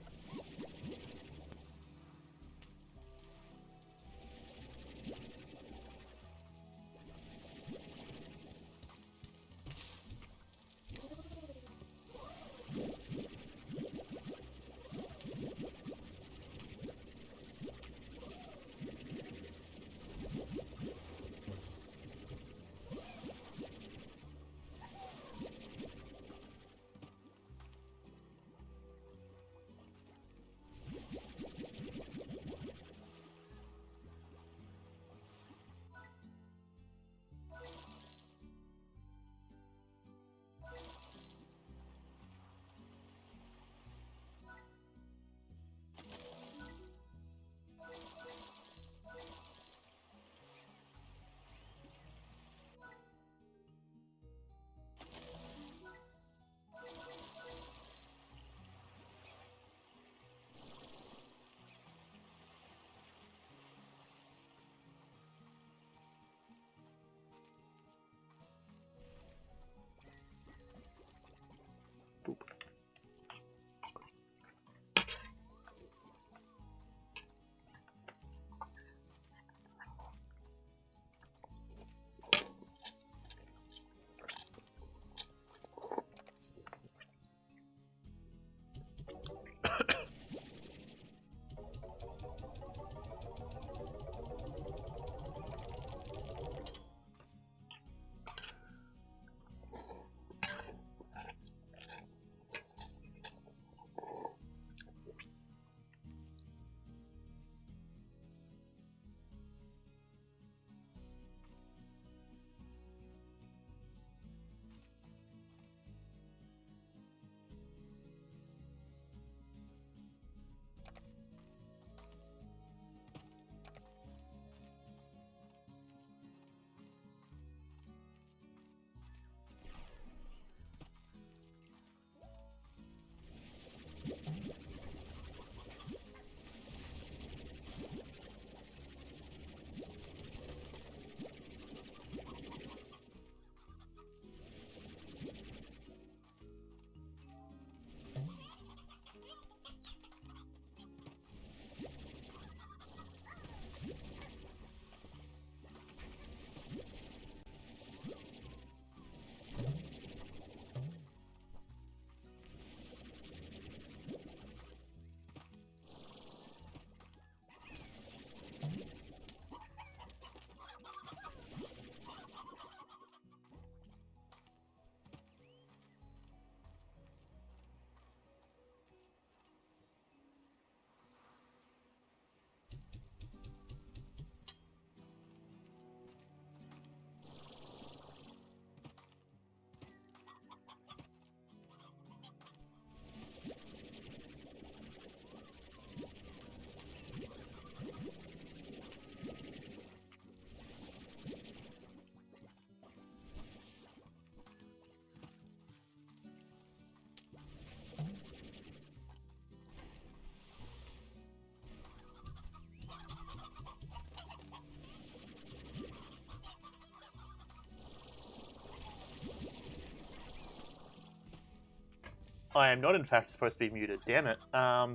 I am not in fact supposed to be muted, damn it.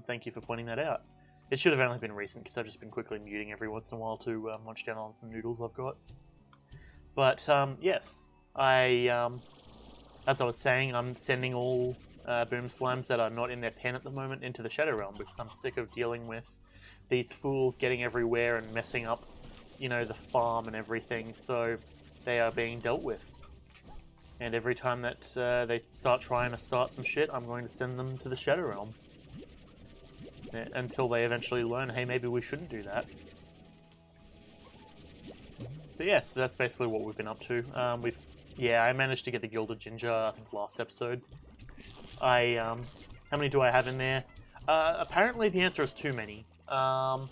Thank you for pointing that out. It should have only been recent, because I've just been quickly muting every once in a while to munch down on some noodles I've got. But, yes. As I was saying, I'm sending all boom slimes that are not in their pen at the moment into the Shadow Realm, because I'm sick of dealing with these fools getting everywhere and messing up, you know, the farm and everything, so they are being dealt with. And every time that they start trying to start some shit, I'm going to send them to the Shadow Realm. Until they eventually learn, hey, maybe we shouldn't do that. But yeah, so that's basically what we've been up to. I managed to get the Gilded Ginger, I think, last episode. How many do I have in there? Apparently the answer is too many. 1,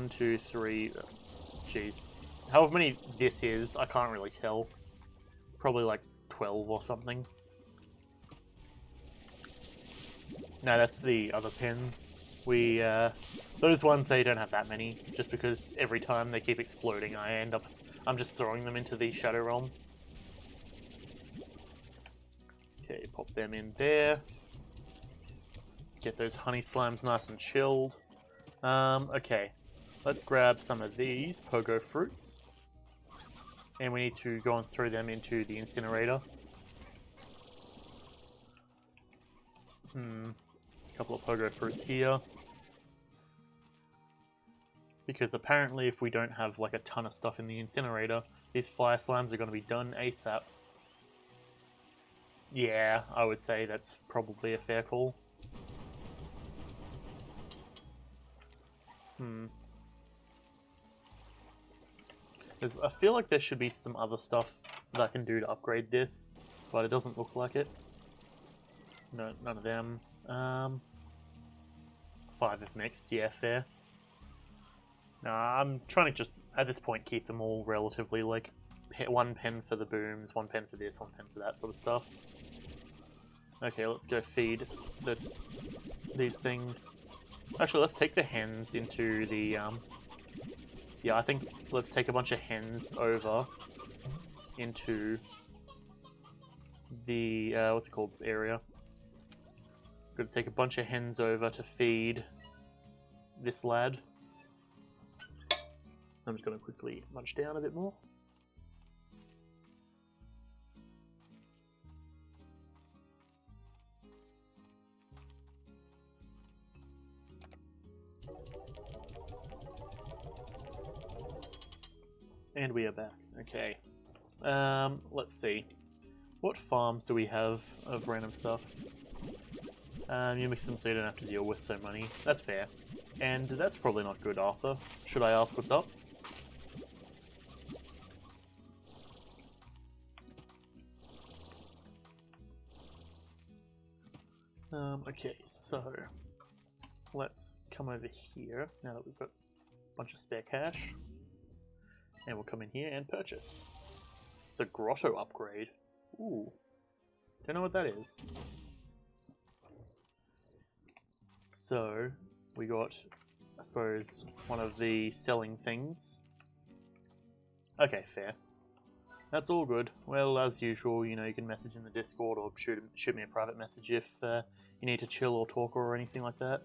2, 3, jeez. However many this is, I can't really tell. Probably like 12 or something. No, that's the other pens. Those ones, they don't have that many, just because every time they keep exploding, I'm just throwing them into the Shadow Realm. Okay, pop them in there. Get those honey slimes nice and chilled. Okay, let's grab some of these pogo fruits. And we need to go and throw them into the incinerator. Couple of pogo fruits here. Because apparently if we don't have like a ton of stuff in the incinerator, these fire slimes are going to be done ASAP. Yeah, I would say that's probably a fair call. I feel like there should be some other stuff that I can do to upgrade this, but it doesn't look like it. No, none of them. 5 if mixed, yeah, fair. Nah, I'm trying to just, at this point, keep them all relatively, like, 1 pen for the booms, 1 pen for this, 1 pen for that sort of stuff. Okay, let's go feed these things. Actually, let's take the hens into the, yeah, I think let's take a bunch of hens over into the, what's it called, area. Going to take a bunch of hens over to feed this lad. I'm just going to quickly munch down a bit more. And we are back. Okay. Let's see. What farms do we have of random stuff? You mix them so you don't have to deal with so many. That's fair. And that's probably not good, Arthur. Should I ask what's up? Okay, so let's come over here now that we've got a bunch of spare cash. And we'll come in here and purchase. The grotto upgrade. Ooh. Don't know what that is. So, we got, I suppose, one of the selling things. Okay, fair. That's all good. Well, as usual, you know, you can message in the Discord or shoot me a private message if you need to chill or talk or anything like that.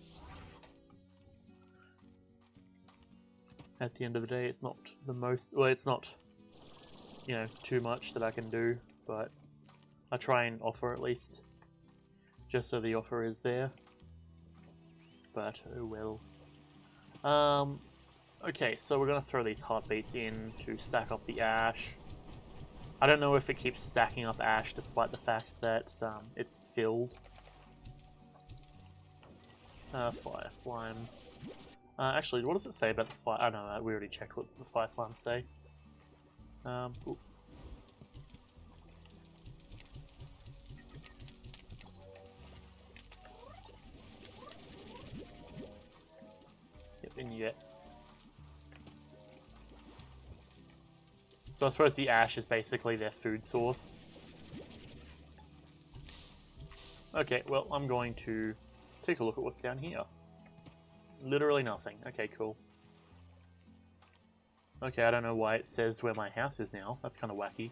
At the end of the day, it's not the most... Well, it's not, you know, too much that I can do, but I try and offer at least, just so the offer is there. But, oh well. Okay, so we're going to throw these heartbeats in to stack up the ash. I don't know if it keeps stacking up ash despite the fact that it's filled. Fire slime. Actually, what does it say about the fire? I know, we already checked what the fire slimes say. Ooh. Yep, in you get. So I suppose the ash is basically their food source. Okay, well, I'm going to take a look at what's down here. Literally nothing. Okay, cool. Okay, I don't know why it says where my house is now. That's kind of wacky.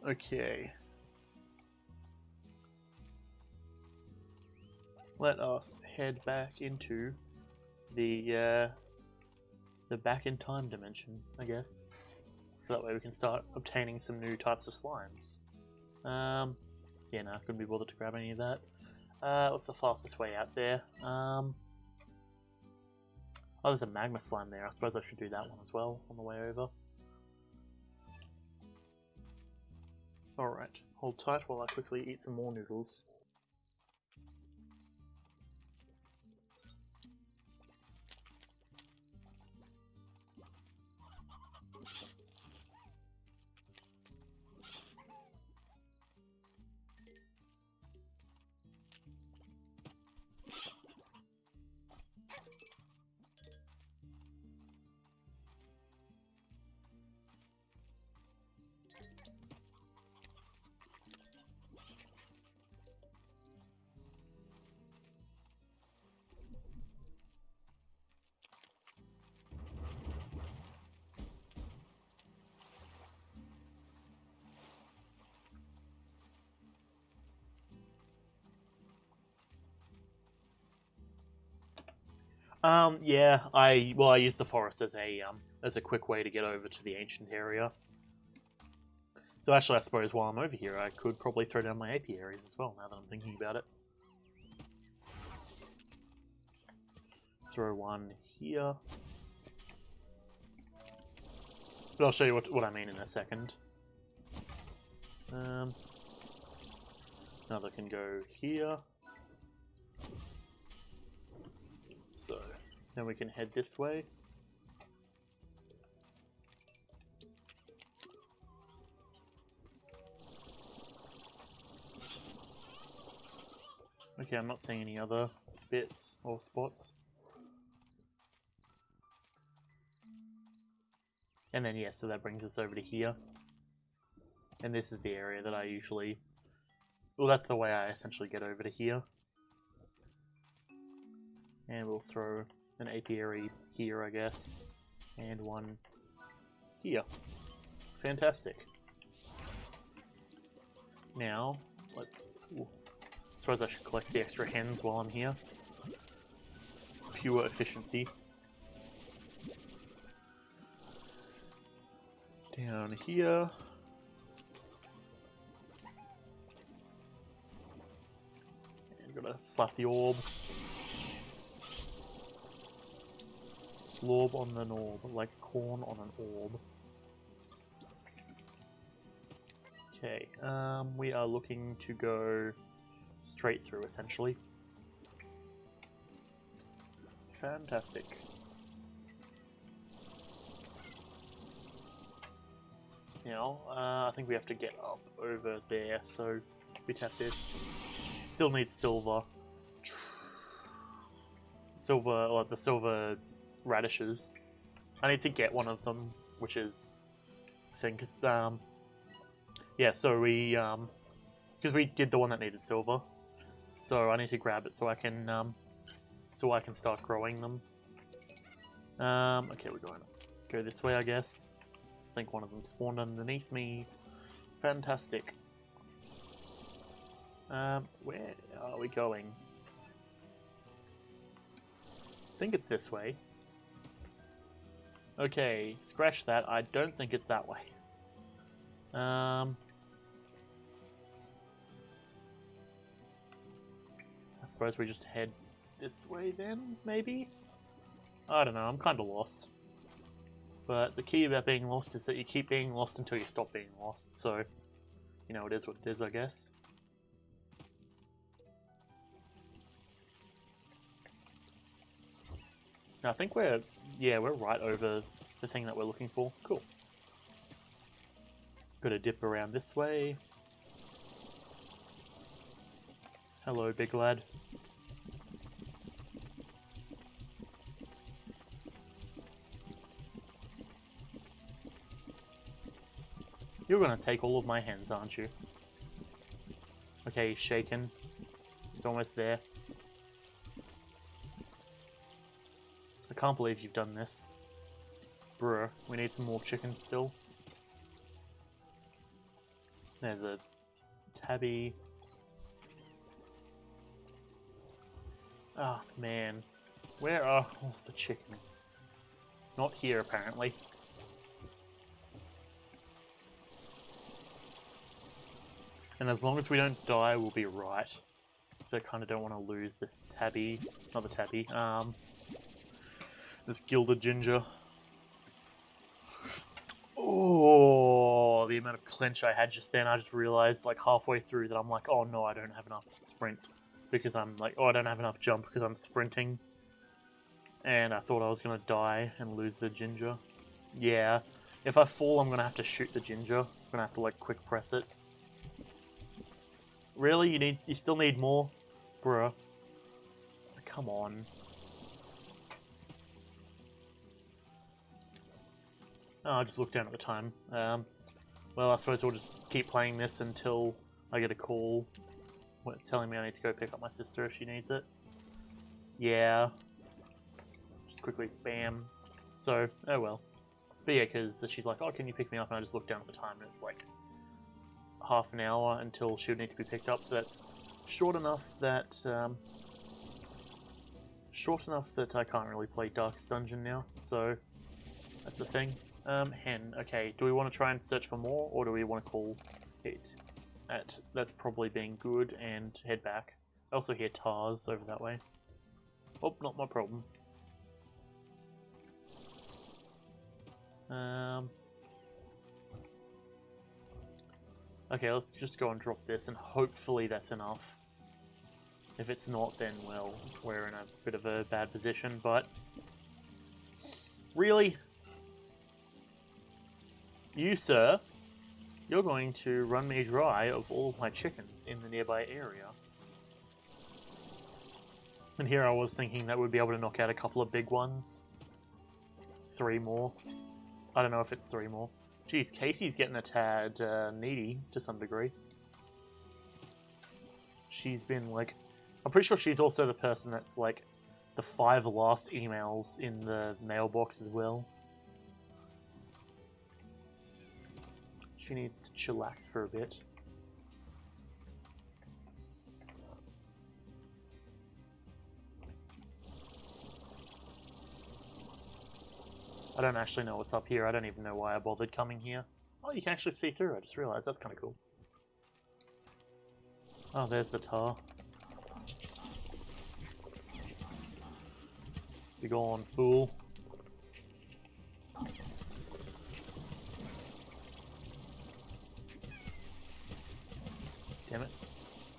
Okay. let us head back into the back in time dimension, I guess. So that way we can start obtaining some new types of slimes. Yeah, no, couldn't be bothered to grab any of that. What's the fastest way out there? Oh, there's a magma slime there. I suppose I should do that one as well on the way over. Alright, hold tight while I quickly eat some more noodles. Yeah, I use the forest as a quick way to get over to the ancient area. Though actually, I suppose while I'm over here, I could probably throw down my apiaries as well. Now that I'm thinking about it, throw one here. But I'll show you what I mean in a second. Another can go here. So then we can head this way. Okay, I'm not seeing any other bits or spots. And then, yeah, so that brings us over to here. And this is the area that I usually... Well, that's the way I essentially get over to here. And we'll throw an apiary here, I guess. And one here. Fantastic. Now, let's... Ooh. I suppose I should collect the extra hens while I'm here. Pure efficiency. Down here. And gotta slap the orb. Slorb on an orb, like corn on an orb. Okay, we are looking to go straight through, essentially. Fantastic. Now, I think we have to get up over there, so we tap this. Still needs silver. Or the silver radishes. I need to get one of them, which is the thing, because, yeah, so we, because we did the one that needed silver, so I need to grab it so I can start growing them. Okay, we're going to go this way, I guess. I think one of them spawned underneath me. Fantastic. Where are we going? I think it's this way. Okay, scratch that. I don't think it's that way. I suppose we just head this way then, maybe? I don't know, I'm kind of lost. But the key about being lost is that you keep being lost until you stop being lost, so... You know, it is what it is, I guess. Now, I think we're right over the thing that we're looking for. Cool. Gotta dip around this way. Hello, big lad. You're gonna take all of my hens, aren't you? Okay, he's shaken. He's almost there. I can't believe you've done this. Bruh, we need some more chicken still. There's a tabby. Ah, man. Where are all the chickens? Not here, apparently. And as long as we don't die, we'll be right. So I kind of don't want to lose this tabby. Not the tabby. This gilded ginger. Oh, the amount of clench I had just then. I just realized, like, halfway through that I'm like, oh no, I don't have enough sprint. Because I'm like, oh, I don't have enough jump because I'm sprinting. And I thought I was going to die and lose the ginger. Yeah. If I fall, I'm going to have to shoot the ginger. I'm going to have to, like, quick press it. Really? You still need more? Bruh. Come on. Oh, I just looked down at the time. Well, I suppose we'll just keep playing this until I get a call telling me I need to go pick up my sister if she needs it. Yeah. Just quickly, bam. So, oh well. But yeah, because she's like, oh, can you pick me up? And I just looked down at the time and it's like half an hour until she would need to be picked up. So that's short enough that I can't really play Darkest Dungeon now. So that's the thing. Hen. Okay, do we want to try and search for more, or do we want to call it? That's probably being good and head back. I also hear Tars over that way. Oh, not my problem. Okay, let's just go and drop this, and hopefully that's enough. If it's not, then, well, we're in a bit of a bad position, but... Really? You, sir, you're going to run me dry of all of my chickens in the nearby area. And here I was thinking that we'd be able to knock out a couple of big ones. 3 more. I don't know if it's 3 more. Geez, Casey's getting a tad needy to some degree. She's been like... I'm pretty sure she's also the person that's like the 5 last emails in the mailbox as well. She needs to chillax for a bit. I don't actually know what's up here. I don't even know why I bothered coming here. Oh, you can actually see through. I just realized. That's kind of cool. Oh, there's the tar. Be gone, fool. Damn it.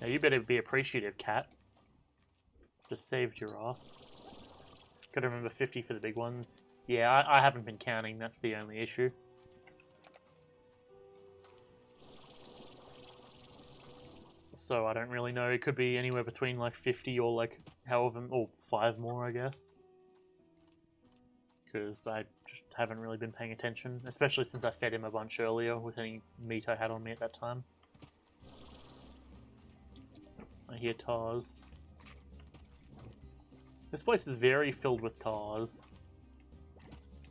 Now you better be appreciative, cat. Just saved your ass. Gotta remember 50 for the big ones. Yeah, I haven't been counting, that's the only issue. So I don't really know, it could be anywhere between like 50 or like however, or 5 more I guess. Because I just haven't really been paying attention, especially since I fed him a bunch earlier with any meat I had on me at that time. I hear Tars. This place is very filled with Tars.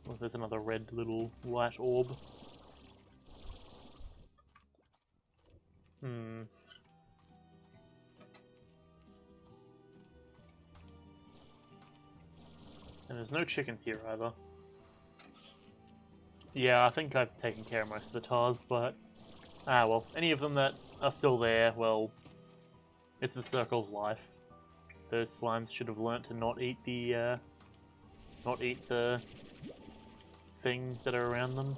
Oh, there's another red little light orb. And there's no chickens here either. Yeah, I think I've taken care of most of the Tars, but... Ah, well, any of them that are still there, well... It's the circle of life. Those slimes should have learnt to not eat the things that are around them.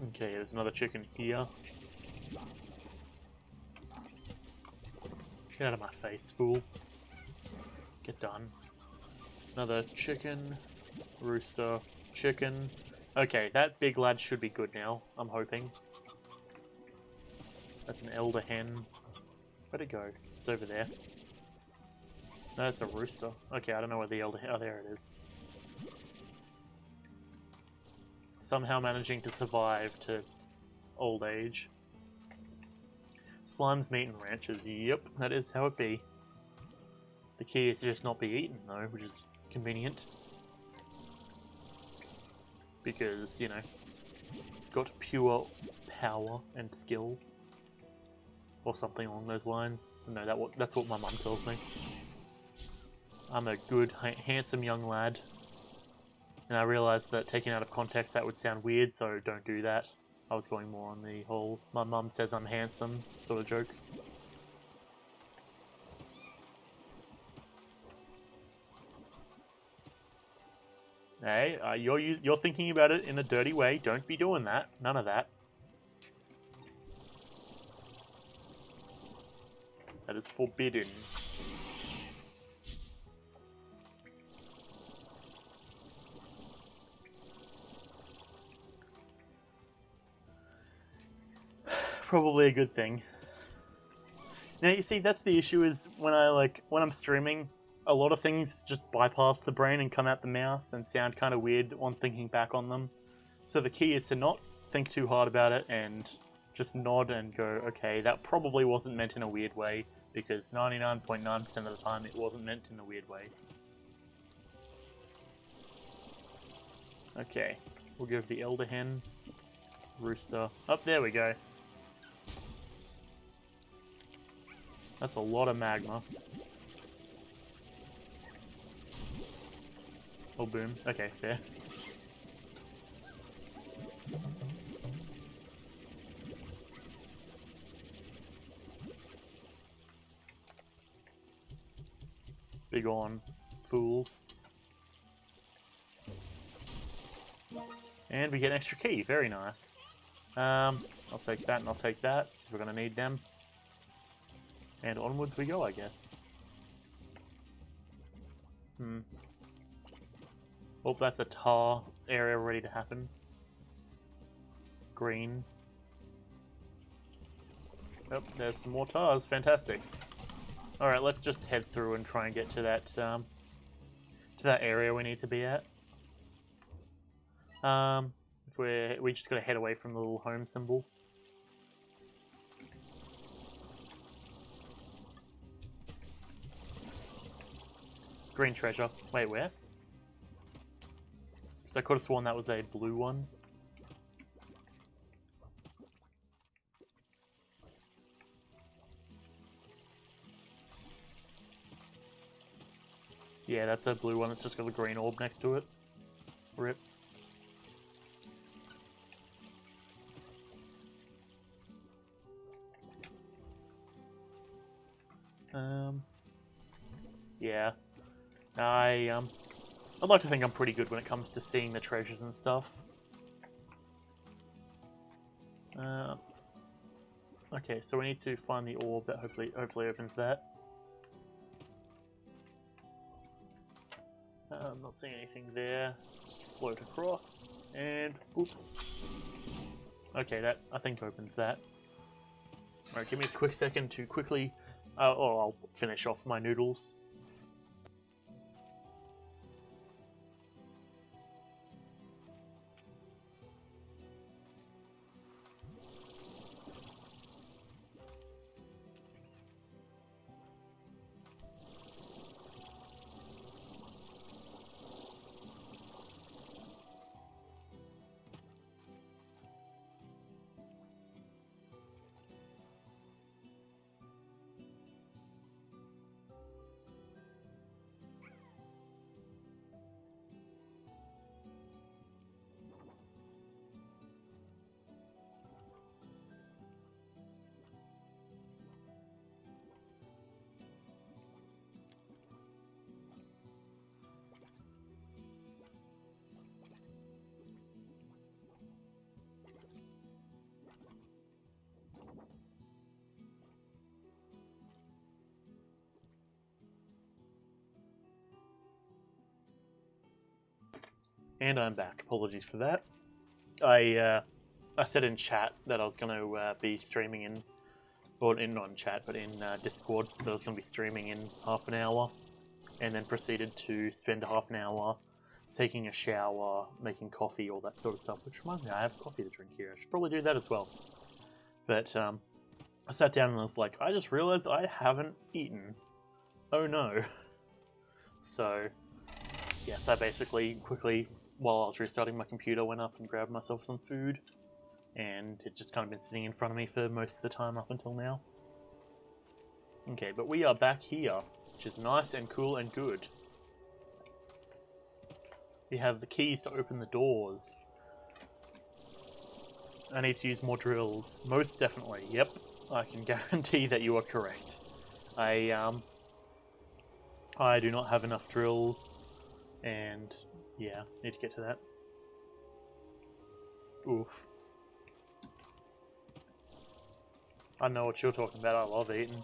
Okay, there's another chicken here. Get out of my face, fool. Get done. Another chicken. Rooster. Chicken. Okay, that big lad should be good now, I'm hoping. That's an elder hen. Where'd it go? It's over there. No, that's a rooster. Okay, I don't know where the elder hen... Oh, there it is. Somehow managing to survive to old age. Slimes, meat, and ranches. Yep, that is how it be. The key is to just not be eaten, though, which is convenient. Because, you know, got pure power and skill. or something along those lines. No, that's what my mum tells me. I'm a good, handsome young lad. And I realised that taken out of context that would sound weird, so don't do that. I was going more on the whole, my mum says I'm handsome sort of joke. Hey, you're thinking about it in a dirty way. Don't be doing that. None of that. That is forbidden. Probably a good thing. Now you see, that's the issue is when I'm streaming, a lot of things just bypass the brain and come out the mouth and sound kind of weird on thinking back on them. So the key is to not think too hard about it and just nod and go, okay, that probably wasn't meant in a weird way, because 99.9% of the time it wasn't meant in a weird way. Okay, we'll give the elder hen, rooster. Oh, there we go. That's a lot of magma. Oh, boom. Okay, fair. Big on, fools. And we get an extra key. Very nice. I'll take that and I'll take that, because we're going to need them. And onwards we go, I guess. Oh, that's a tar area ready to happen. Green. Oh, there's some more tars. Fantastic. Alright, let's just head through and try and get to that area we need to be at. If we just gotta head away from the little home symbol. Green treasure. Wait, where? Because I could have sworn that was a blue one. Yeah, that's a blue one. It's just got a green orb next to it. Rip. Yeah. I'd like to think I'm pretty good when it comes to seeing the treasures and stuff. Okay, so we need to find the orb that hopefully opens that. I'm not seeing anything there. Just float across, and boop. Okay, that I think opens that. Alright, give me a quick second to quickly... or I'll finish off my noodles. And I'm back. Apologies for that. I said in chat that I was going to be streaming in, or not in chat, but in Discord, that I was going to be streaming in half an hour, and then proceeded to spend a half an hour taking a shower, making coffee, all that sort of stuff, which reminds me, I have coffee to drink here. I should probably do that as well. But I sat down and I was like, I just realized I haven't eaten. Oh no. So, yes, I basically quickly, while I was restarting my computer, went up and grabbed myself some food, and it's just kind of been sitting in front of me for most of the time up until now. Okay, but we are back here, which is nice and cool and good. We have the keys to open the doors. I need to use more drills. Most definitely, yep. I can guarantee that you are correct. I do not have enough drills, and yeah, need to get to that. Oof. I know what you're talking about. I love eating.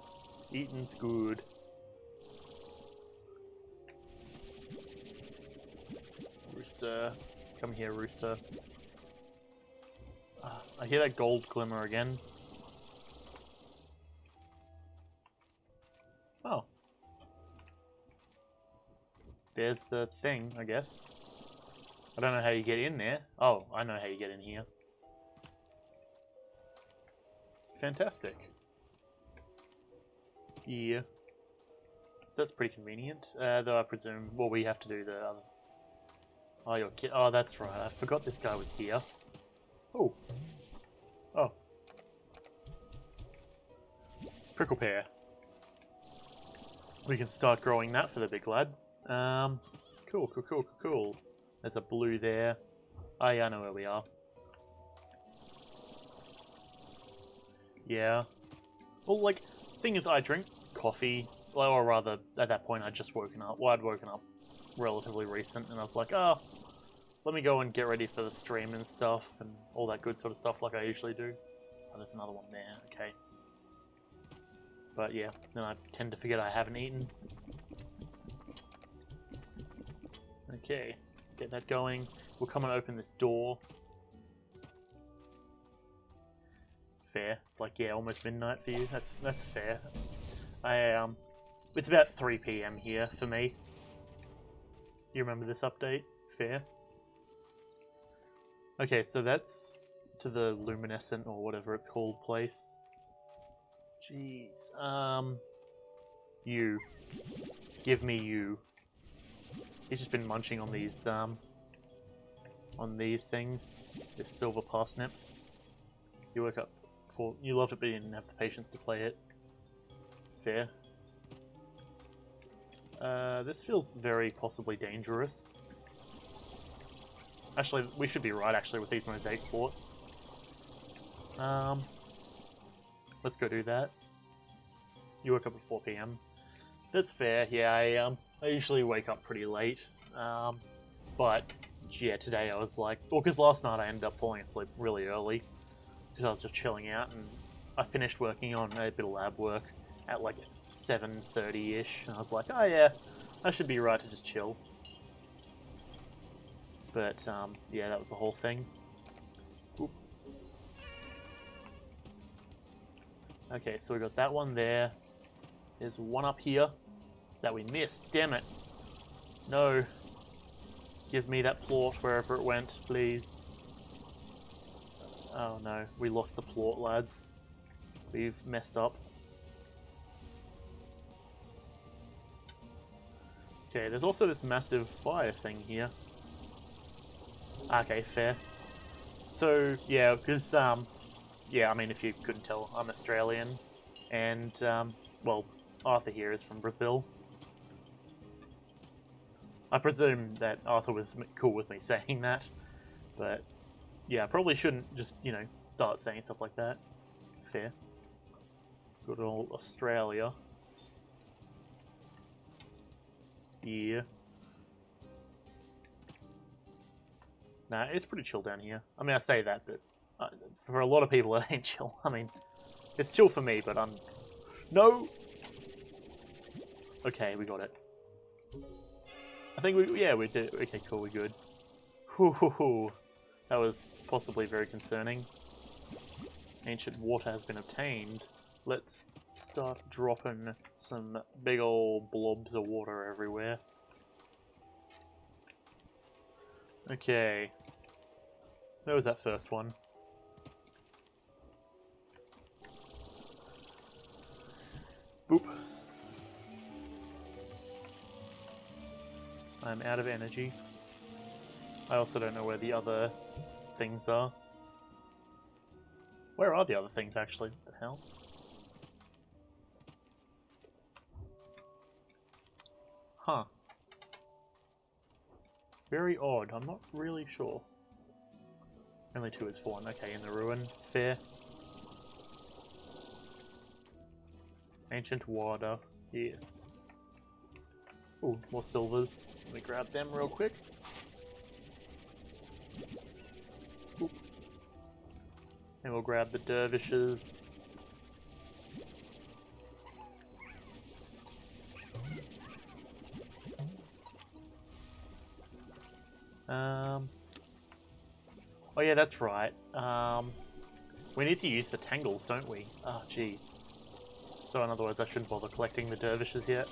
Eating's good. Rooster. Come here, Rooster. I hear that gold glimmer again. Oh. There's the thing, I guess. I don't know how you get in there. Oh, I know how you get in here. Fantastic. Yeah. So that's pretty convenient. Though I presume, well, we have to do the other... Oh, your kid. Oh, that's right. I forgot this guy was here. Oh. Oh. Prickle pear. We can start growing that for the big lad. Cool. There's a blue there. Oh, yeah, I know where we are. Yeah. Well, like, thing is, I drink coffee, or rather, at that point, I'd just woken up. Well, I'd woken up relatively recent, and I was like, oh, let me go and get ready for the stream and stuff, and all that good sort of stuff like I usually do. Oh, there's another one there, okay. But yeah, then I tend to forget I haven't eaten. Okay, get that going. We'll come and open this door. Fair. It's like, yeah, almost midnight for you. That's fair. It's about 3 PM here for me. You remember this update? Fair. Okay, so that's to the luminescent or whatever it's called place. Jeez. You. Give me you. He's just been munching on these things. This silver parsnips. You woke up for... You loved it, but you didn't have the patience to play it. Fair. This feels very possibly dangerous. Actually, we should be right, actually, with these mosaic plorts. Let's go do that. You woke up at 4 PM. That's fair, yeah, I usually wake up pretty late. But, yeah, today I was like... Well, because last night I ended up falling asleep really early. Because I was just chilling out, and I finished working on a bit of lab work at like 7:30ish, and I was like, oh yeah, I should be right to just chill. But yeah, that was the whole thing. Oop. Okay, so we got that one there. There's one up here that we missed. Damn it! No. Give me that plort wherever it went, please. Oh no, we lost the plort, lads. We've messed up. Okay, there's also this massive fire thing here. Okay, fair. So, yeah, because, yeah, I mean, if you couldn't tell, I'm Australian. And, well, Arthur here is from Brazil. I presume that Arthur was cool with me saying that. But, yeah, I probably shouldn't just, you know, start saying stuff like that. Fair. Good old Australia. Yeah. Nah, it's pretty chill down here. I mean, I say that, but for a lot of people it ain't chill. I mean, it's chill for me, but I'm... No! Okay, we got it. I think we... Yeah, we did. Okay, cool, we're good. Whew. That was possibly very concerning. Ancient water has been obtained. Let's start dropping some big old blobs of water everywhere. Okay. Where was that first one? Boop. I'm out of energy. I also don't know where the other things are. Where are the other things, actually? What the hell? Huh. Very odd. I'm not really sure. Only 2 is 4. Okay, in the ruin. Fair. Ancient water. Yes. Ooh, more silvers. Let me grab them real quick. Ooh. And we'll grab the dervishes. Oh yeah, that's right. We need to use the tangles, don't we? Ah, oh, jeez. So in other words, I shouldn't bother collecting the dervishes yet.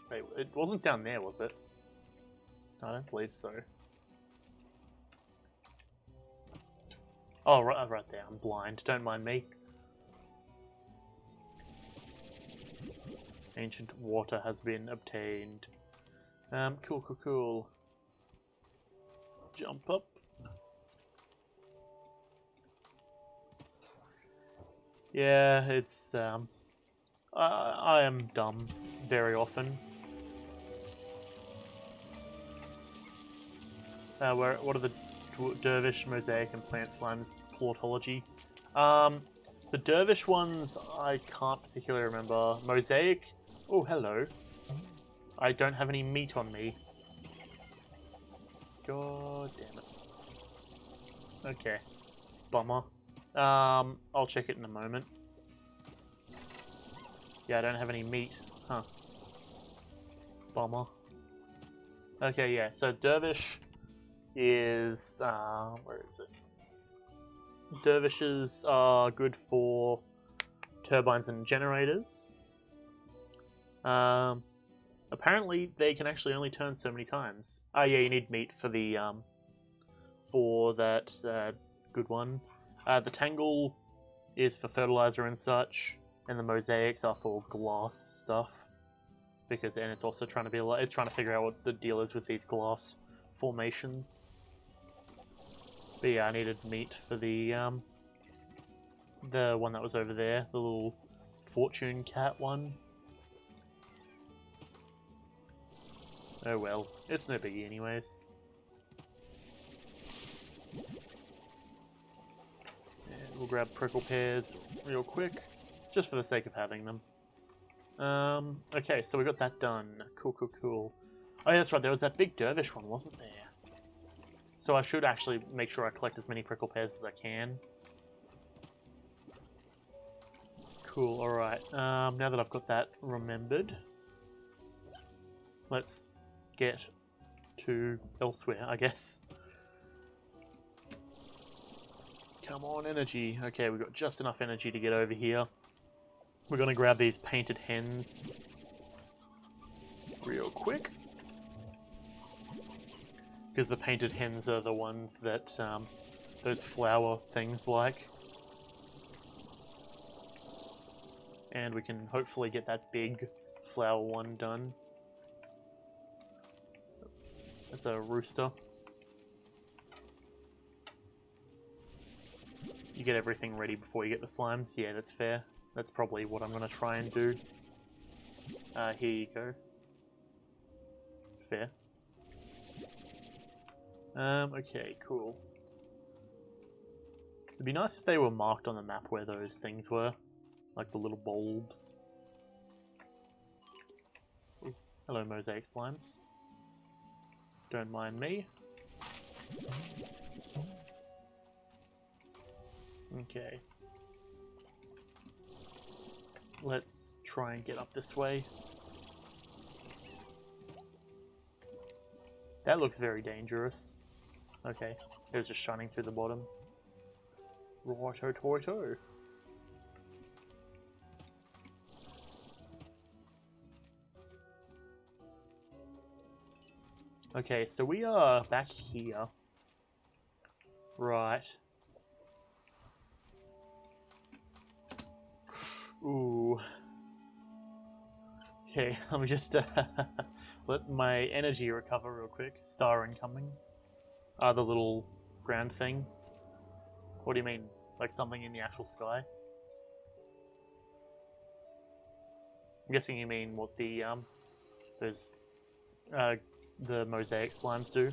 Wait, it wasn't down there, was it? I don't believe so. Oh, right there. I'm blind. Don't mind me. Ancient water has been obtained. Cool. Jump up. Yeah, it's, I am dumb very often. What are the dervish, mosaic, and plant slimes plortology? The dervish ones I can't particularly remember. Mosaic. Oh, hello. I don't have any meat on me. God damn it. Okay. Bummer. I'll check it in a moment. Yeah, I don't have any meat. Huh. Bummer. Okay, yeah. So dervish is where is it? Dervishes are good for turbines and generators. Apparently they can actually only turn so many times. Oh yeah, you need meat for the for that good one. The tangle is for fertilizer and such, and the mosaics are for glass stuff. And it's also trying to it's trying to figure out what the deal is with these glass formations. But yeah, I needed meat for the one that was over there, the little fortune cat one. Oh well, it's no biggie anyways. And we'll grab prickle pears real quick, just for the sake of having them. Okay, so we got that done. Cool. Oh yeah, that's right, there was that big dervish one, wasn't there? So I should actually make sure I collect as many prickle pears as I can. Cool, alright. Now that I've got that remembered, let's get to elsewhere, I guess. Come on, energy. Okay, we've got just enough energy to get over here. We're gonna grab these painted hens real quick. Because the painted hens are the ones that those flower things like. And we can hopefully get that big flower one done. That's a rooster. You get everything ready before you get the slimes. Yeah, that's fair. That's probably what I'm going to try and do. Here you go. Fair. Okay, cool. It'd be nice if they were marked on the map where those things were. Like the little bulbs. Ooh, hello, mosaic slimes. Don't mind me. Okay. Let's try and get up this way. That looks very dangerous. Okay, it was just shining through the bottom. Righto-toito. Okay, so we are back here. Right. Ooh. Okay, let me just let my energy recover real quick. Star incoming. The little ground thing. What do you mean? Like something in the actual sky? I'm guessing you mean what the those the mosaic slimes do.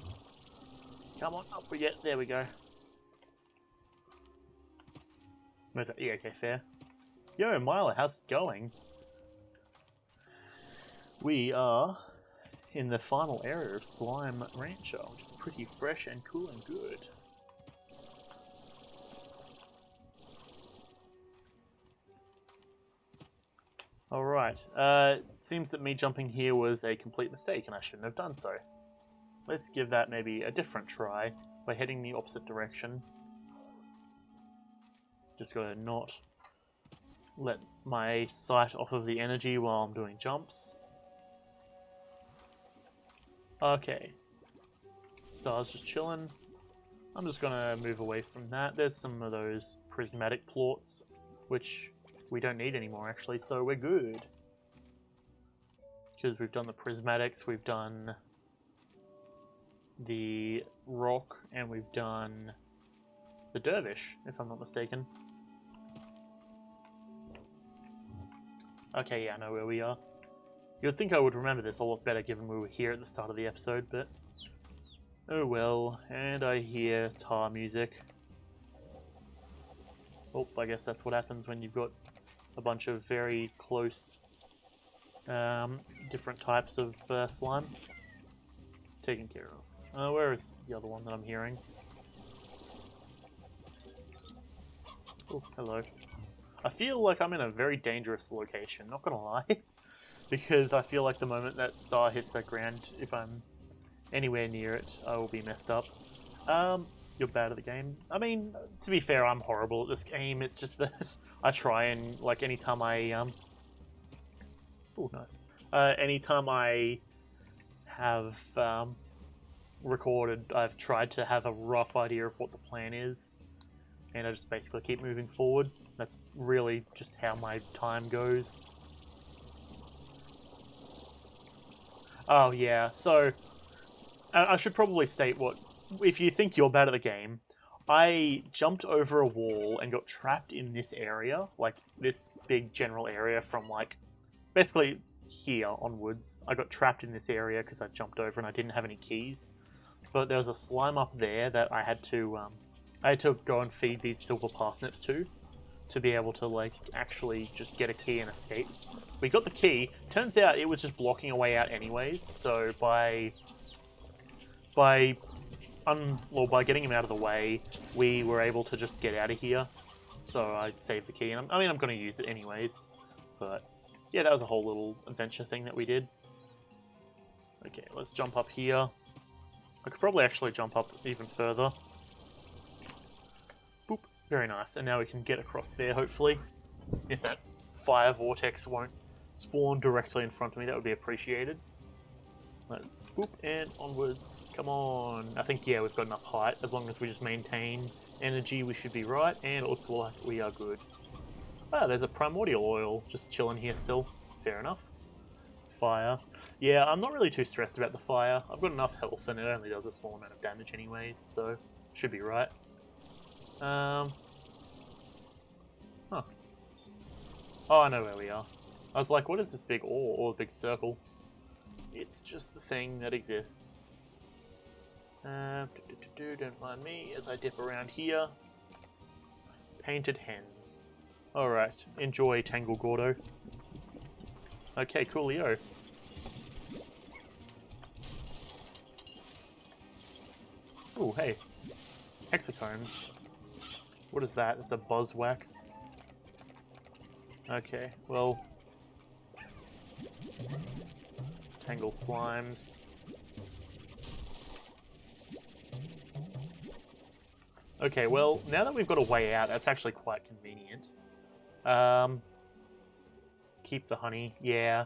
Come on, up we get. There we go. Yeah, okay, fair. Yo, Milo, how's it going? We are in the final area of Slime Rancher, which is pretty fresh and cool and good. Alright, seems that me jumping here was a complete mistake and I shouldn't have done so. Let's give that maybe a different try by heading the opposite direction. Just gotta not let my sight off of the energy while I'm doing jumps. Okay. Star's just chilling. I'm just gonna move away from that. There's some of those prismatic plorts, which we don't need anymore actually, so we're good. Because we've done the prismatics, we've done the rock, and we've done the dervish, if I'm not mistaken. Okay, yeah, I know where we are. You'd think I would remember this a lot better given we were here at the start of the episode, but oh well. And I hear tar music. Oh, I guess that's what happens when you've got a bunch of very close different types of slime taken care of. Where is the other one that I'm hearing? Oh, hello. I feel like I'm in a very dangerous location, not gonna lie. Because I feel like the moment that star hits that ground, if I'm anywhere near it, I will be messed up. You're bad at the game. I mean, to be fair, I'm horrible at this game. It's just that I try and, like, anytime I, oh, nice. Anytime I have, recorded, I've tried to have a rough idea of what the plan is. And I just basically keep moving forward. That's really just how my time goes. Oh, yeah, so I should probably state what, if you think you're bad at the game, I jumped over a wall and got trapped in this area, like this big general area from like, basically here onwards. I got trapped in this area because I jumped over and I didn't have any keys. But there was a slime up there that I had to go and feed these silver parsnips to be able to like actually just get a key and escape. We got the key. Turns out it was just blocking a way out anyways. So by getting him out of the way, we were able to just get out of here. So I saved the key, and I mean I'm going to use it anyways. But yeah, that was a whole little adventure thing that we did. Okay, let's jump up here. I could probably actually jump up even further. Boop. Very nice. And now we can get across there, hopefully. If that fire vortex won't spawn directly in front of me, that would be appreciated. Let's boop and onwards. Come on. I think, yeah, we've got enough height. As long as we just maintain energy, we should be right. And it looks like we are good. Ah, there's a primordial oil just chilling here still. Fair enough. Fire. Yeah, I'm not really too stressed about the fire. I've got enough health and it only does a small amount of damage anyways, so should be right. Huh. Oh, I know where we are. I was like, what is this big ore or big circle? It's just the thing that exists. Don't mind me as I dip around here. Painted hens. Alright, enjoy, Tangle Gordo. Okay, coolio. Oh, hey. Hexacombs. What is that? It's a buzzwax. Okay, well... Tangle slimes. Okay, well, now that we've got a way out, that's actually quite convenient. Keep the honey. Yeah.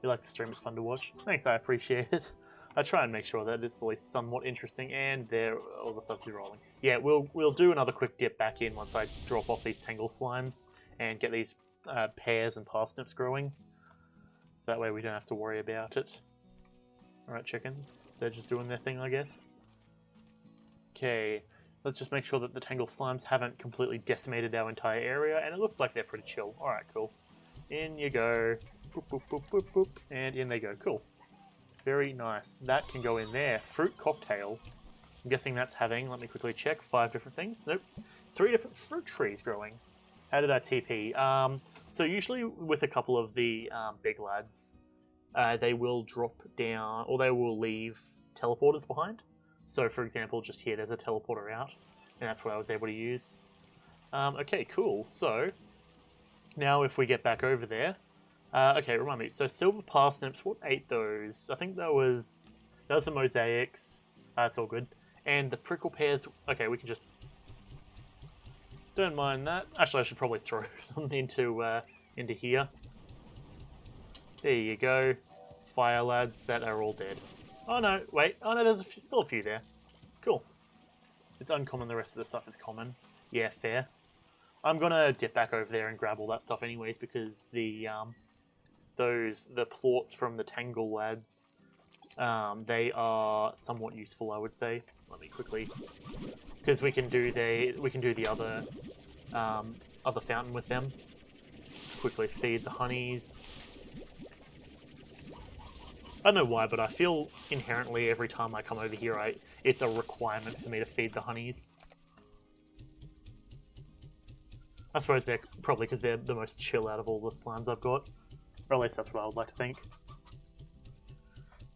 You like the stream, it's fun to watch. Thanks, I appreciate it. I try and make sure that it's at least somewhat interesting, and there, all the subs are rolling. Yeah, we'll do another quick dip back in once I drop off these tangle slimes and get these pears and parsnips growing. So that way we don't have to worry about it. Alright, chickens. They're just doing their thing, I guess. Okay, let's just make sure that the tangle slimes haven't completely decimated our entire area, and it looks like they're pretty chill. Alright, cool. In you go. Boop, boop, boop, boop, boop. And in they go. Cool. Very nice. That can go in there. Fruit cocktail. I'm guessing that's having, let me quickly check, 5 different things. Nope. 3 different fruit trees growing. How did I TP? So usually with a couple of the big lads, they will drop down, or they will leave teleporters behind. So for example, just here there's a teleporter out, and that's what I was able to use. Okay, cool. So now if we get back over there, okay, remind me. So silver parsnips, what ate those? I think that was the mosaics. That's all good. And the prickle pears. Okay, we can just. Don't mind that. Actually, I should probably throw some into here. There you go. Fire lads that are all dead. Oh no, wait. Oh no, there's still a few there. Cool. It's uncommon. The rest of the stuff is common. Yeah, fair. I'm gonna dip back over there and grab all that stuff anyways because the plorts from the Tangle lads, they are somewhat useful, I would say. Let me quickly, because we can do the other fountain with them. Quickly feed the honeys. I don't know why, but I feel inherently every time I come over here, it's a requirement for me to feed the honeys. I suppose they're probably because they're the most chill out of all the slimes I've got. Or at least that's what I would like to think.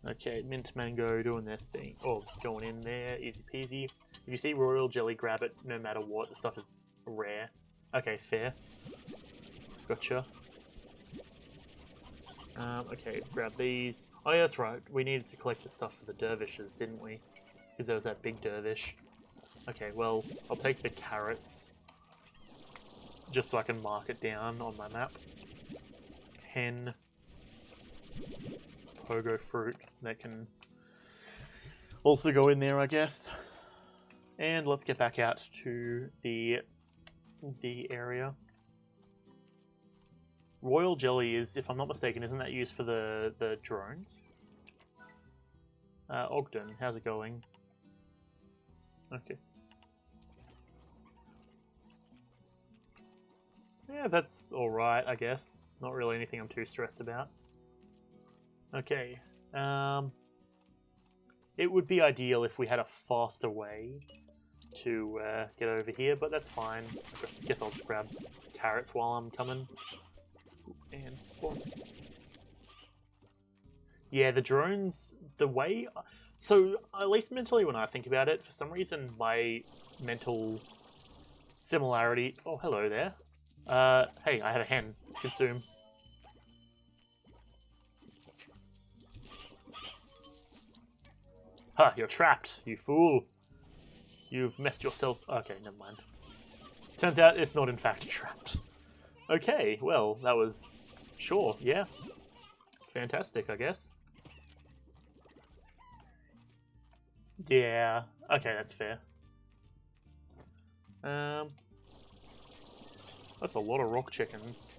Okay, mint mango doing their thing. Oh, going in there, easy peasy. If you see royal jelly, grab it no matter what. The stuff is rare. Okay, fair. Gotcha. Okay, grab these. Oh yeah, that's right. We needed to collect the stuff for the dervishes, didn't we? Because there was that big dervish. Okay, well, I'll take the carrots. Just so I can mark it down on my map. Hen. Pogo fruit. That can also go in there, I guess. And let's get back out to the area. Royal jelly is, if I'm not mistaken, isn't that used for the drones? Ogden, how's it going? Okay. Yeah, that's alright, I guess. Not really anything I'm too stressed about. Okay. It would be ideal if we had a faster way to get over here, but that's fine. I guess I'll just grab carrots while I'm coming. And yeah, the drones, the way... So, at least mentally when I think about it, for some reason my mental similarity... Oh, hello there. Hey, I had a hen. Consume. Ha, you're trapped, you fool. You've messed yourself... Okay, never mind. Turns out it's not in fact trapped. Okay, well, that was... Sure, yeah. Fantastic, I guess. Yeah, okay, that's fair. That's a lot of rock chickens.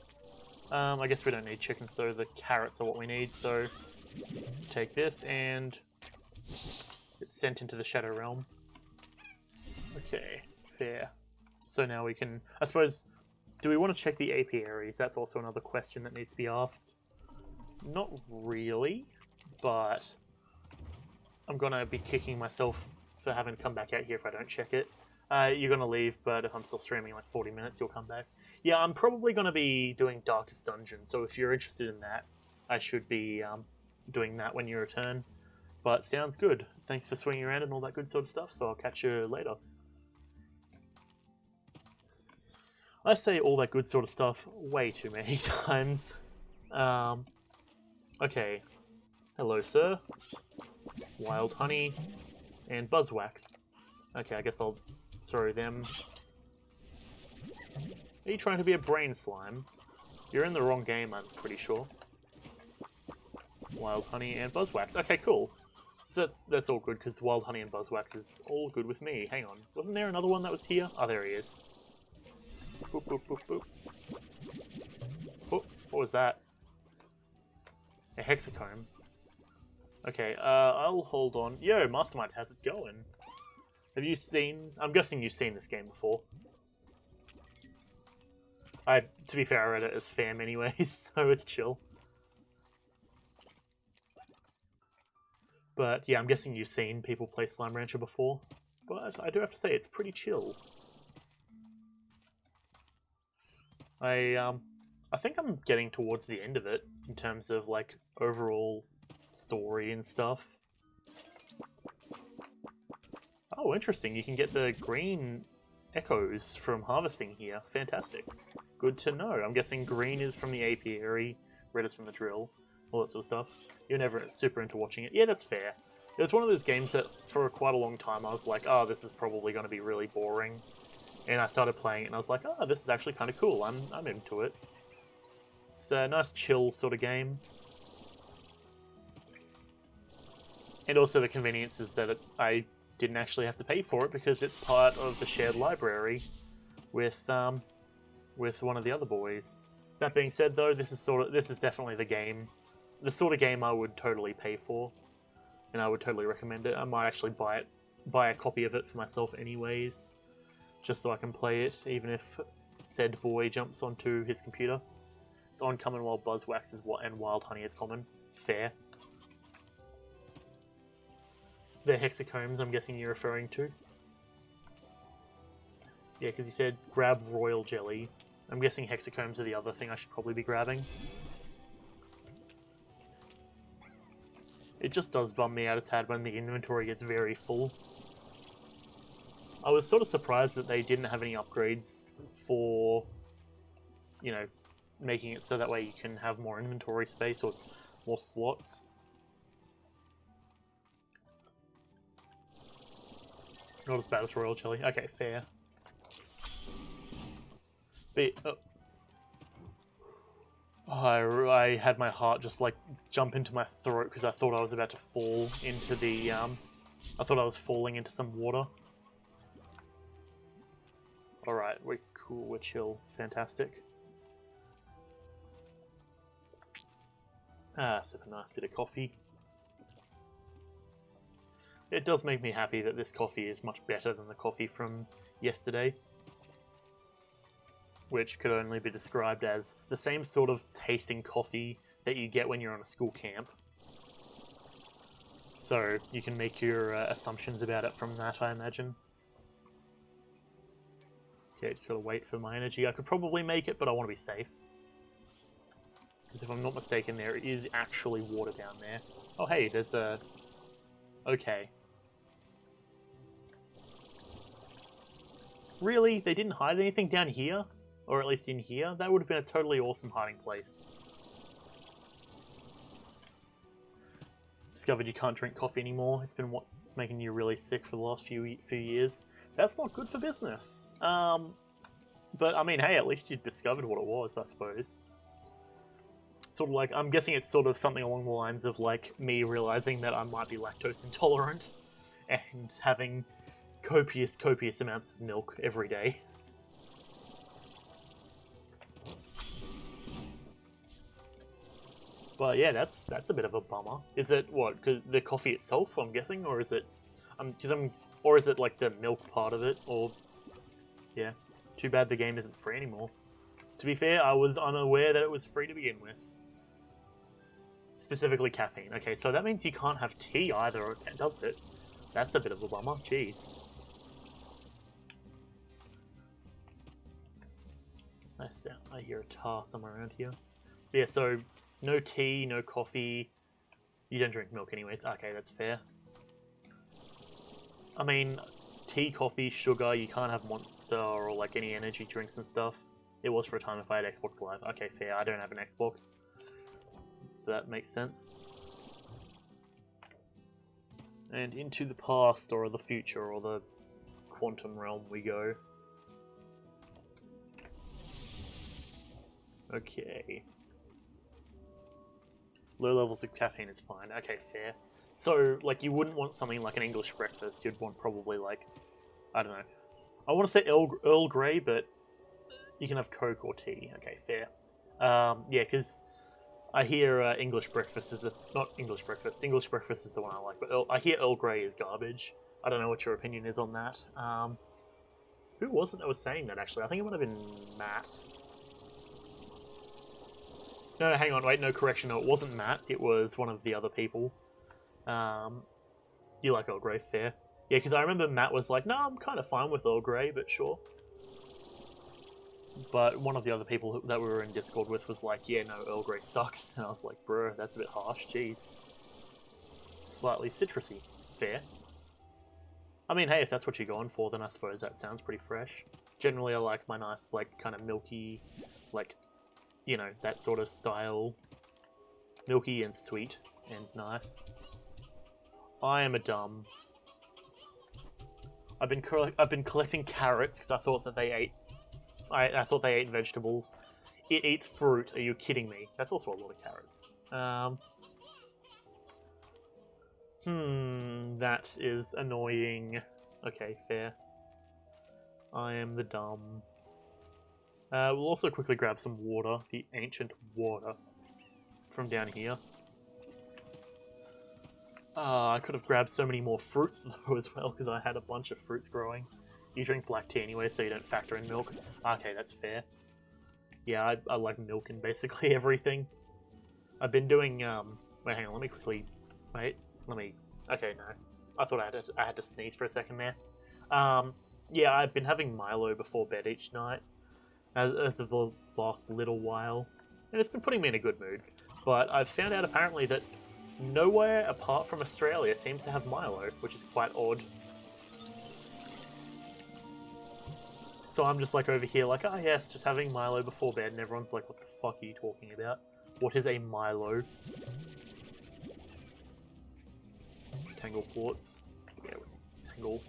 I guess we don't need chickens though, the carrots are what we need, so... Take this and... It's sent into the Shadow Realm. Okay, fair. So now we can... I suppose... Do we want to check the apiaries? That's also another question that needs to be asked. Not really, but... I'm gonna be kicking myself for having to come back out here if I don't check it. You're gonna leave, but if I'm still streaming in like 40 minutes, you'll come back. Yeah, I'm probably gonna be doing Darkest Dungeon, so if you're interested in that, I should be doing that when you return. But sounds good. Thanks for swinging around and all that good sort of stuff, so I'll catch you later. I say all that good sort of stuff way too many times. Okay. Hello, sir. Wild honey. And buzzwax. Okay, I guess I'll throw them. Are you trying to be a brain slime? You're in the wrong game, I'm pretty sure. Wild honey and buzzwax. Okay, cool. So that's all good, because wild honey and buzzwax is all good with me. Hang on. Wasn't there another one that was here? Oh, there he is. Boop, boop, boop, boop. Oh, what was that? A hexacomb. Okay, I'll hold on. Yo, Mastermind, how's it going? Have you seen... I'm guessing you've seen this game before. To be fair, I read it as fam anyways, so it's chill. But yeah, I'm guessing you've seen people play Slime Rancher before. But I do have to say, it's pretty chill. I think I'm getting towards the end of it in terms of like overall story and stuff. Oh, interesting. You can get the green echoes from harvesting here. Fantastic. Good to know. I'm guessing green is from the apiary, red is from the drill, all that sort of stuff. You're never super into watching it. Yeah, that's fair. It was one of those games that for quite a long time I was like, oh, this is probably going to be really boring. And I started playing it and I was like, oh, this is actually kind of cool. I'm into it. It's a nice chill sort of game. And also the convenience is that I didn't actually have to pay for it because it's part of the shared library with one of the other boys. That being said, though, this is definitely the sort of game I would totally pay for, and I would totally recommend it. I might actually buy a copy of it for myself, anyways, just so I can play it, even if said boy jumps onto his computer. It's uncommon while buzzwax and wild honey is common. Fair. The hexacombs, I'm guessing you're referring to. Yeah, because you said grab royal jelly. I'm guessing hexacombs are the other thing I should probably be grabbing. It just does bum me out a tad when the inventory gets very full. I was sort of surprised that they didn't have any upgrades for, you know, making it so that way you can have more inventory space or more slots. Not as bad as royal jelly. Okay, fair. But, I had my heart just like jump into my throat because I thought I was about to fall into the I thought I was falling into some water. Alright, we're cool, we're chill, fantastic. Sip a nice bit of coffee. It does make me happy that this coffee is much better than the coffee from yesterday, which could only be described as the same sort of tasting coffee that you get when you're on a school camp. So you can make your assumptions about it from that, I imagine. Okay, just gotta wait for my energy. I could probably make it, but I want to be safe. Because if I'm not mistaken, there is actually water down there. Oh hey, there's a... Okay. Really? They didn't hide anything down here? Or at least in here? That would have been a totally awesome hiding place. Discovered you can't drink coffee anymore. It's been what's making you really sick for the last few years. That's not good for business. But I mean, hey, at least you discovered what it was, I suppose. Sort of like, I'm guessing it's sort of something along the lines of like me realizing that I might be lactose intolerant and having copious amounts of milk every day. But yeah, that's a bit of a bummer. Is it what? 'Cause the coffee itself, I'm guessing, or is it? Or is it like the milk part of it? Or yeah, too bad the game isn't free anymore. To be fair, I was unaware that it was free to begin with. Specifically caffeine. Okay, so that means you can't have tea either, does it? That's a bit of a bummer. Jeez. Nice. I hear a tar somewhere around here. But yeah, so no tea, no coffee. You don't drink milk anyways. Okay, that's fair. I mean, tea, coffee, sugar, you can't have Monster or like any energy drinks and stuff. It was for a time if I had Xbox Live. Okay, fair. I don't have an Xbox. So that makes sense. And into the past or the future or the quantum realm we go. Okay. Low levels of caffeine is fine. Okay, fair. So, like, you wouldn't want something like an English breakfast. You'd want probably, like, I don't know. I want to say Earl Grey, but you can have Coke or tea. Okay, fair. Yeah, because I hear English breakfast is not English breakfast. English breakfast is the one I like, but I hear Earl Grey is garbage. I don't know what your opinion is on that. Who was it that was saying that, actually? I think it might have been Matt. No, hang on, wait, no, correction. No, it wasn't Matt. It was one of the other people. You like Earl Grey, fair. Yeah, because I remember Matt was like, no, I'm kind of fine with Earl Grey, but sure. But one of the other people that we were in Discord with was like, yeah, no, Earl Grey sucks. And I was like, bro, that's a bit harsh, jeez. Slightly citrusy, fair. I mean, hey, if that's what you're going for, then I suppose that sounds pretty fresh. Generally, I like my nice, like, kind of milky, like, you know, that sort of style. Milky and sweet and nice. I am a dumb. I've been collecting carrots because I thought that they ate. I thought they ate vegetables. It eats fruit. Are you kidding me? That's also a lot of carrots. That is annoying. Okay, fair. I am the dumb. We'll also quickly grab some water, the ancient water, from down here. I could have grabbed so many more fruits though as well, because I had a bunch of fruits growing. You drink black tea anyway, so you don't factor in milk. Okay, that's fair. Yeah, I like milk in basically everything. I've been doing, wait, hang on, let me quickly, wait, okay, no. I thought I had to sneeze for a second there. Yeah, I've been having Milo before bed each night, as of the last little while, and it's been putting me in a good mood. But I've found out apparently that nowhere apart from Australia seems to have Milo, which is quite odd. So I'm just like over here like, oh yes, just having Milo before bed, and everyone's like, what the fuck are you talking about? What is a Milo? Tangle plorts. Yeah, tangle.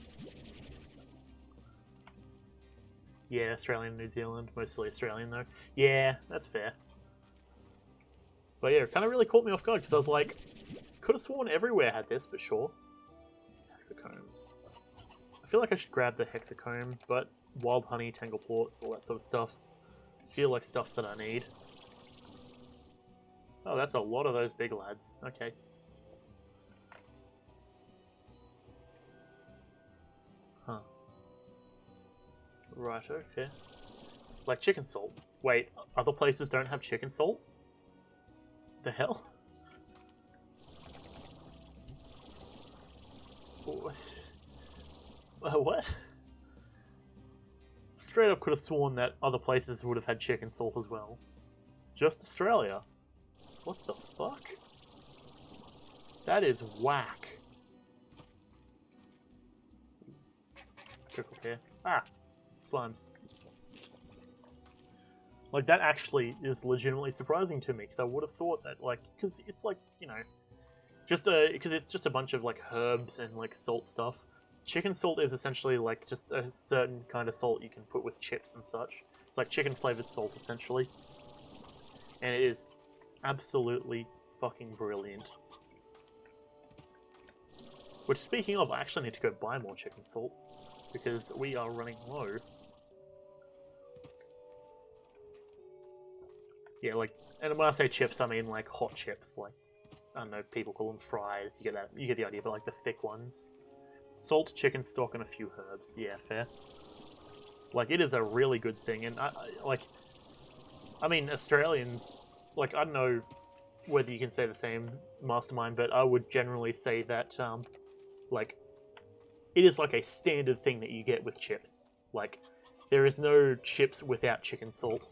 Yeah, Australian, New Zealand. Mostly Australian though. Yeah, that's fair. But yeah, it kind of really caught me off guard because I was like, could have sworn everywhere had this, but sure. Hexacombs. I feel like I should grab the hexacomb, but wild honey, tangle plorts, all that sort of stuff. Feel like stuff that I need. Oh, that's a lot of those big lads. Okay. Huh. Right, okay. Like chicken salt. Wait, other places don't have chicken salt? The hell? What? Straight up could have sworn that other places would have had chicken salt as well. It's just Australia. What the fuck? That is whack. Trickle here. Ah! Slimes. Like, that actually is legitimately surprising to me, because I would have thought that, like, because it's like, you know, because it's just a bunch of, like, herbs and, like, salt stuff. Chicken salt is essentially, like, just a certain kind of salt you can put with chips and such. It's like chicken-flavored salt, essentially. And it is absolutely fucking brilliant. Which, speaking of, I actually need to go buy more chicken salt, because we are running low. Yeah, like, and when I say chips, I mean, like, hot chips, like, I don't know, people call them fries, you get the idea, but, like, the thick ones. Salt, chicken stock, and a few herbs. Yeah, fair. Like, it is a really good thing, and, I mean, Australians, like, I don't know whether you can say the same, Mastermind, but I would generally say that, like, it is, like, a standard thing that you get with chips. Like, there is no chips without chicken salt.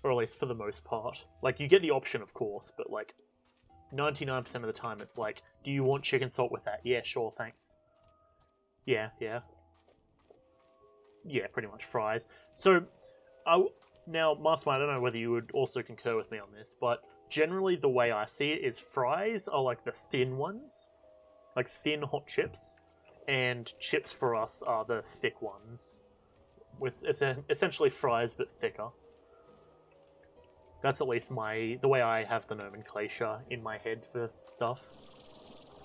Or at least for the most part. Like, you get the option, of course, but, like, 99% of the time it's like, do you want chicken salt with that? Yeah, sure, thanks. Yeah. Yeah, pretty much fries. So, now, Mastermind, I don't know whether you would also concur with me on this, but generally the way I see it is fries are like the thin ones. Like thin hot chips. And chips for us are the thick ones. It's essentially fries, but thicker. That's at least the way I have the nomenclature in my head for stuff.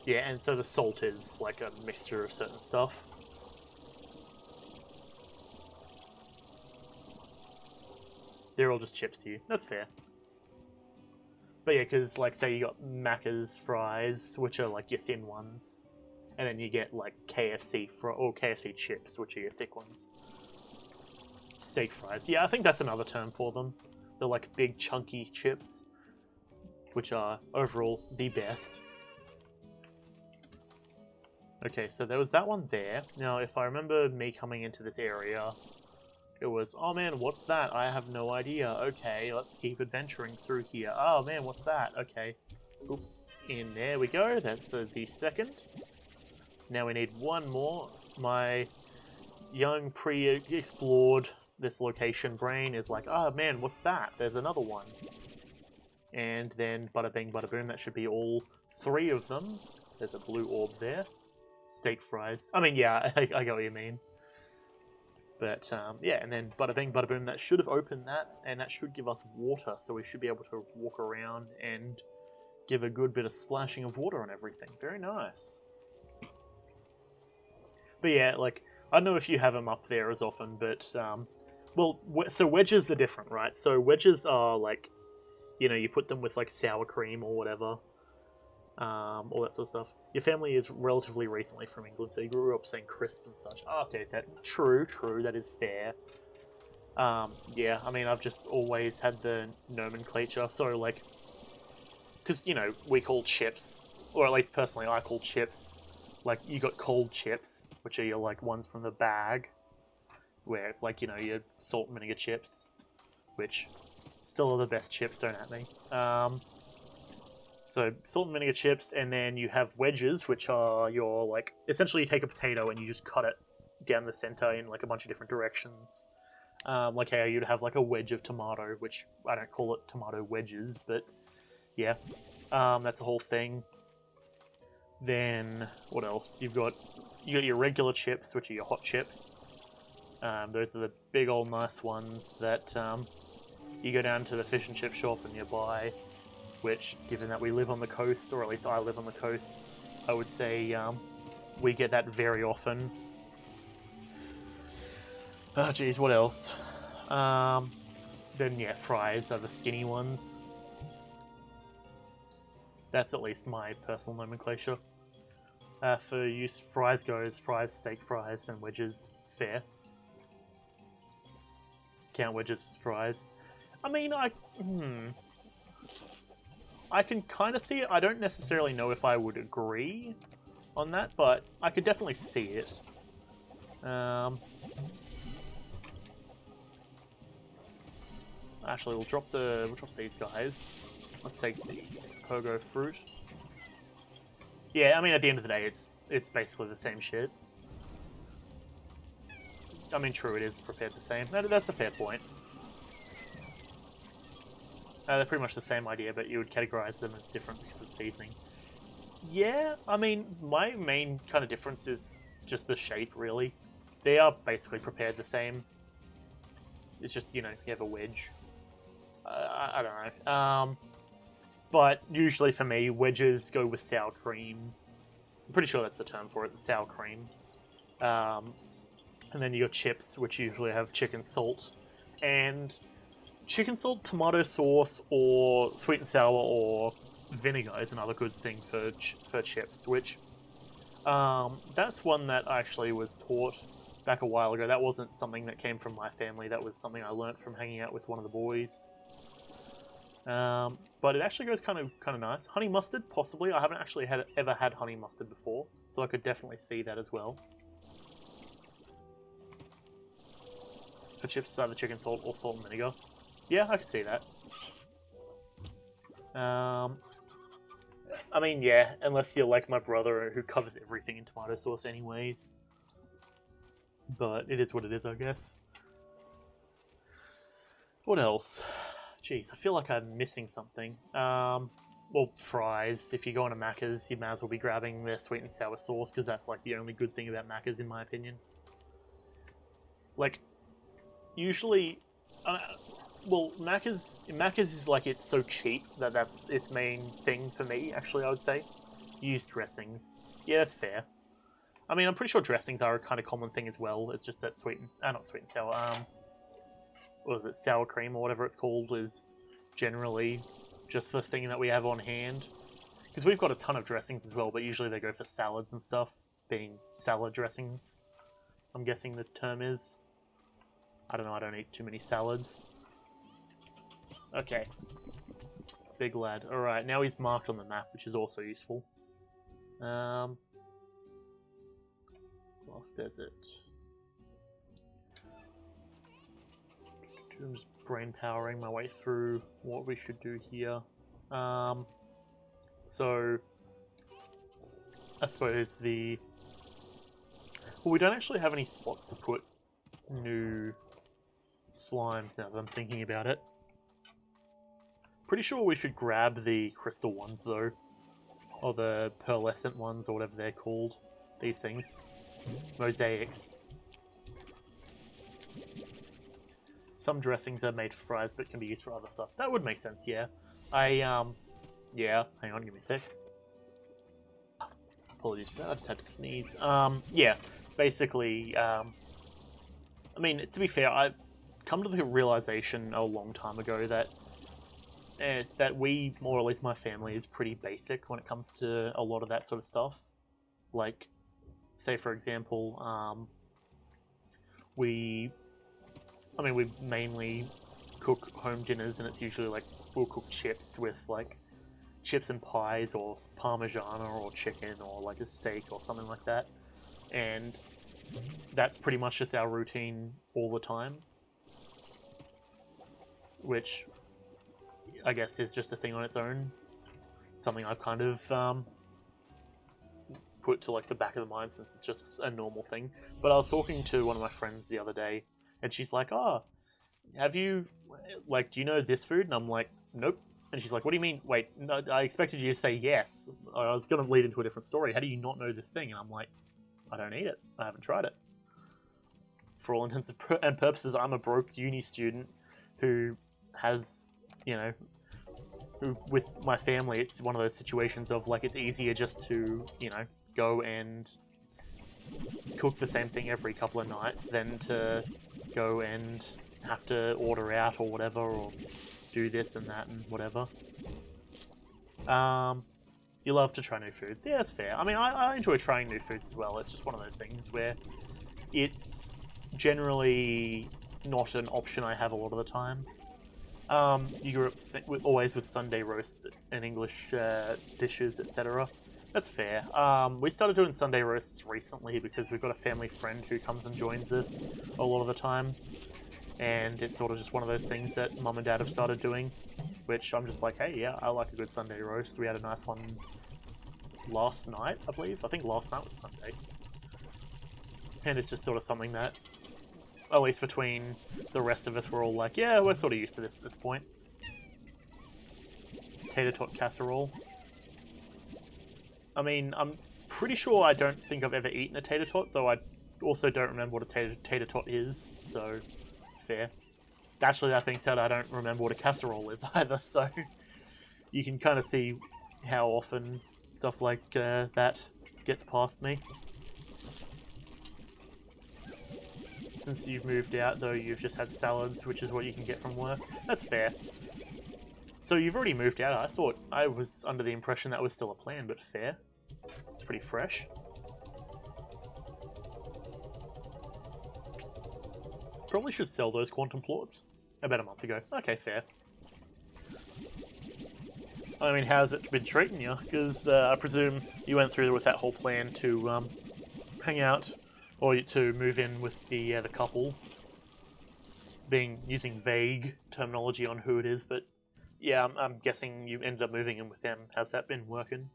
Yeah, and so the salt is like a mixture of certain stuff. They're all just chips to you. That's fair. But yeah, because like say you got Macca's fries, which are like your thin ones, and then you get like KFC or KFC chips, which are your thick ones. Steak fries. Yeah, I think that's another term for them. They're like big chunky chips, which are overall the best. Okay, so there was that one there. Now, if I remember me coming into this area, it was, oh man, what's that? I have no idea. Okay, let's keep adventuring through here. Oh man, what's that? Okay. Oop. In there we go. That's the second. Now we need one more. My young pre-explored this location brain is like, oh man, what's that? There's another one. And then bada bing, bada boom, that should be all 3 of them. There's a blue orb there. Steak fries. I mean, yeah, I get what you mean. But, yeah, and then bada bing, bada boom, that should have opened that, and that should give us water, so we should be able to walk around and give a good bit of splashing of water on everything. Very nice. But yeah, like, I don't know if you have them up there as often, but, well, so wedges are different, right? So wedges are, like, you know, you put them with, like, sour cream or whatever, all that sort of stuff. Your family is relatively recently from England, so you grew up saying crisp and such. Oh, okay, true, that is fair. Yeah, I mean, I've just always had the nomenclature, so, like, because, you know, we call chips, or at least personally I call chips, like, you got cold chips, which are your, like, ones from the bag, where it's like, you know, your salt and vinegar chips, which still are the best chips, don't at me. So salt and vinegar chips, and then you have wedges, which are your, like, essentially you take a potato and you just cut it down the center in, like, a bunch of different directions. Like how you'd have, like, a wedge of tomato, which I don't call it tomato wedges, but yeah, that's the whole thing. Then what else? You got your regular chips, which are your hot chips. Those are the big old nice ones that you go down to the fish and chip shop and you buy. Which, given that we live on the coast, or at least I live on the coast, I would say we get that very often. Oh, geez, what else? Then, yeah, fries are the skinny ones. That's at least my personal nomenclature. For use, fries goes fries, steak fries, and wedges. Fair. Count wedges as fries. I mean, I can kind of see it. I don't necessarily know if I would agree on that, but I could definitely see it. Actually, we'll drop these guys. Let's take these pogo fruit. Yeah, I mean, at the end of the day, it's basically the same shit. I mean, true, it is prepared the same. That's a fair point. They're pretty much the same idea, but you would categorize them as different because of seasoning. Yeah, I mean, my main kind of difference is just the shape, really. They are basically prepared the same. It's just, you know, you have a wedge. I don't know. But usually for me, wedges go with sour cream. I'm pretty sure that's the term for it, the sour cream. And then you got chips, which usually have chicken salt. And chicken salt, tomato sauce, or sweet and sour, or vinegar is another good thing for chips, which that's one that I actually was taught back a while ago. That wasn't something that came from my family. That was something I learnt from hanging out with one of the boys. But it actually goes kind of nice. Honey mustard, possibly. I haven't actually ever had honey mustard before, so I could definitely see that as well. For chips, it's either chicken salt or salt and vinegar. Yeah, I could see that. I mean, yeah, unless you're like my brother who covers everything in tomato sauce anyways. But it is what it is, I guess. What else? Jeez, I feel like I'm missing something. Well, fries. If you go into Macca's, you might as well be grabbing their sweet and sour sauce, because that's like the only good thing about Macca's, in my opinion. Like, usually, well, Macca's is like, it's so cheap that that's its main thing for me, actually, I would say. Use dressings. Yeah, that's fair. I mean, I'm pretty sure dressings are a kind of common thing as well. It's just that not sweet and sour, what was it, sour cream or whatever it's called, is generally just the thing that we have on hand. Because we've got a ton of dressings as well, but usually they go for salads and stuff, being salad dressings, I'm guessing the term is. I don't know, I don't eat too many salads. Okay. Big lad. Alright, now he's marked on the map, which is also useful. Lost Desert. I'm just brain powering my way through what we should do here. So I suppose well, we don't actually have any spots to put new slimes now that I'm thinking about it. Pretty sure we should grab the crystal ones though, or the pearlescent ones, or whatever they're called. These things, mosaics. Some dressings are made for fries, but can be used for other stuff. That would make sense, yeah. Yeah. Hang on, give me a sec. Apologies for that. I just had to sneeze. Yeah. Basically, I mean, to be fair, I've come to the realization a long time ago that we, more or less my family, is pretty basic when it comes to a lot of that sort of stuff. Like, say for example, we mainly cook home dinners, and it's usually like we'll cook chips with like chips and pies, or parmigiana, or chicken, or like a steak, or something like that. And that's pretty much just our routine all the time, which I guess is just a thing on its own. Something I've kind of put to like the back of the mind since it's just a normal thing. But I was talking to one of my friends the other day, and she's like, "Oh, have you, like, do you know this food?" And I'm like, "Nope." And she's like, "What do you mean? Wait, no, I expected you to say yes. I was going to lead into a different story. How do you not know this thing?" And I'm like, "I don't eat it. I haven't tried it. For all intents and purposes, I'm a broke uni student who has, with my family, it's one of those situations of, like, it's easier just to, go and cook the same thing every couple of nights than to go and have to order out or whatever, or do this and that and whatever." You love to try new foods. Yeah, that's fair. I mean, I enjoy trying new foods as well. It's just one of those things where it's generally not an option I have a lot of the time. You grew up always with Sunday roasts and English dishes, etc. That's fair. We started doing Sunday roasts recently because we've got a family friend who comes and joins us a lot of the time. And it's sort of just one of those things that Mum and Dad have started doing, which I'm just like, hey, yeah, I like a good Sunday roast. We had a nice one last night, I believe. I think last night was Sunday. And it's just sort of something that, at least between the rest of us, we're all like, yeah, we're sort of used to this at this point. Tater tot casserole. I mean, I'm pretty sure I don't think I've ever eaten a tater tot, though I also don't remember what a tater tot is, so fair. Actually, that being said, I don't remember what a casserole is either, so you can kind of see how often stuff like that gets past me. Since you've moved out, though, you've just had salads, which is what you can get from work. That's fair. So you've already moved out. I thought I was under the impression that was still a plan, but fair. It's pretty fresh. Probably should sell those quantum plorts about a month ago. Okay, fair. I mean, how's it been treating you? Because I presume you went through with that whole plan to hang out, or to move in with the couple. Using vague terminology on who it is, but yeah, I'm guessing you ended up moving in with them. How's that been working?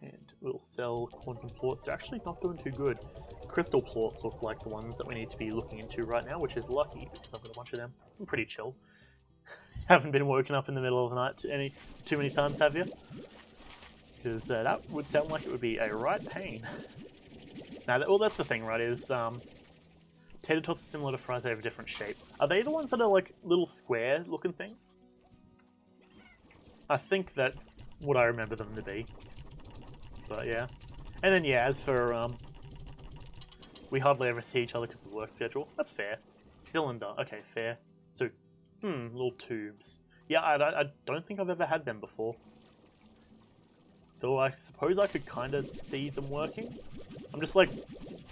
And we'll sell quantum plorts. They're actually not doing too good. Crystal plorts look like the ones that we need to be looking into right now, which is lucky because I've got a bunch of them. I'm pretty chill. Haven't been woken up in the middle of the night too many times, have you? Because that would sound like it would be a right pain. Now, that's the thing, right? Is tater tots are similar to fries. They have a different shape. Are they the ones that are like little square-looking things? I think that's what I remember them to be. But yeah. And then yeah, as for we hardly ever see each other because of the work schedule. That's fair. Cylinder. Okay, fair. So, little tubes. Yeah, I don't think I've ever had them before. Though I suppose I could kind of see them working. I'm just like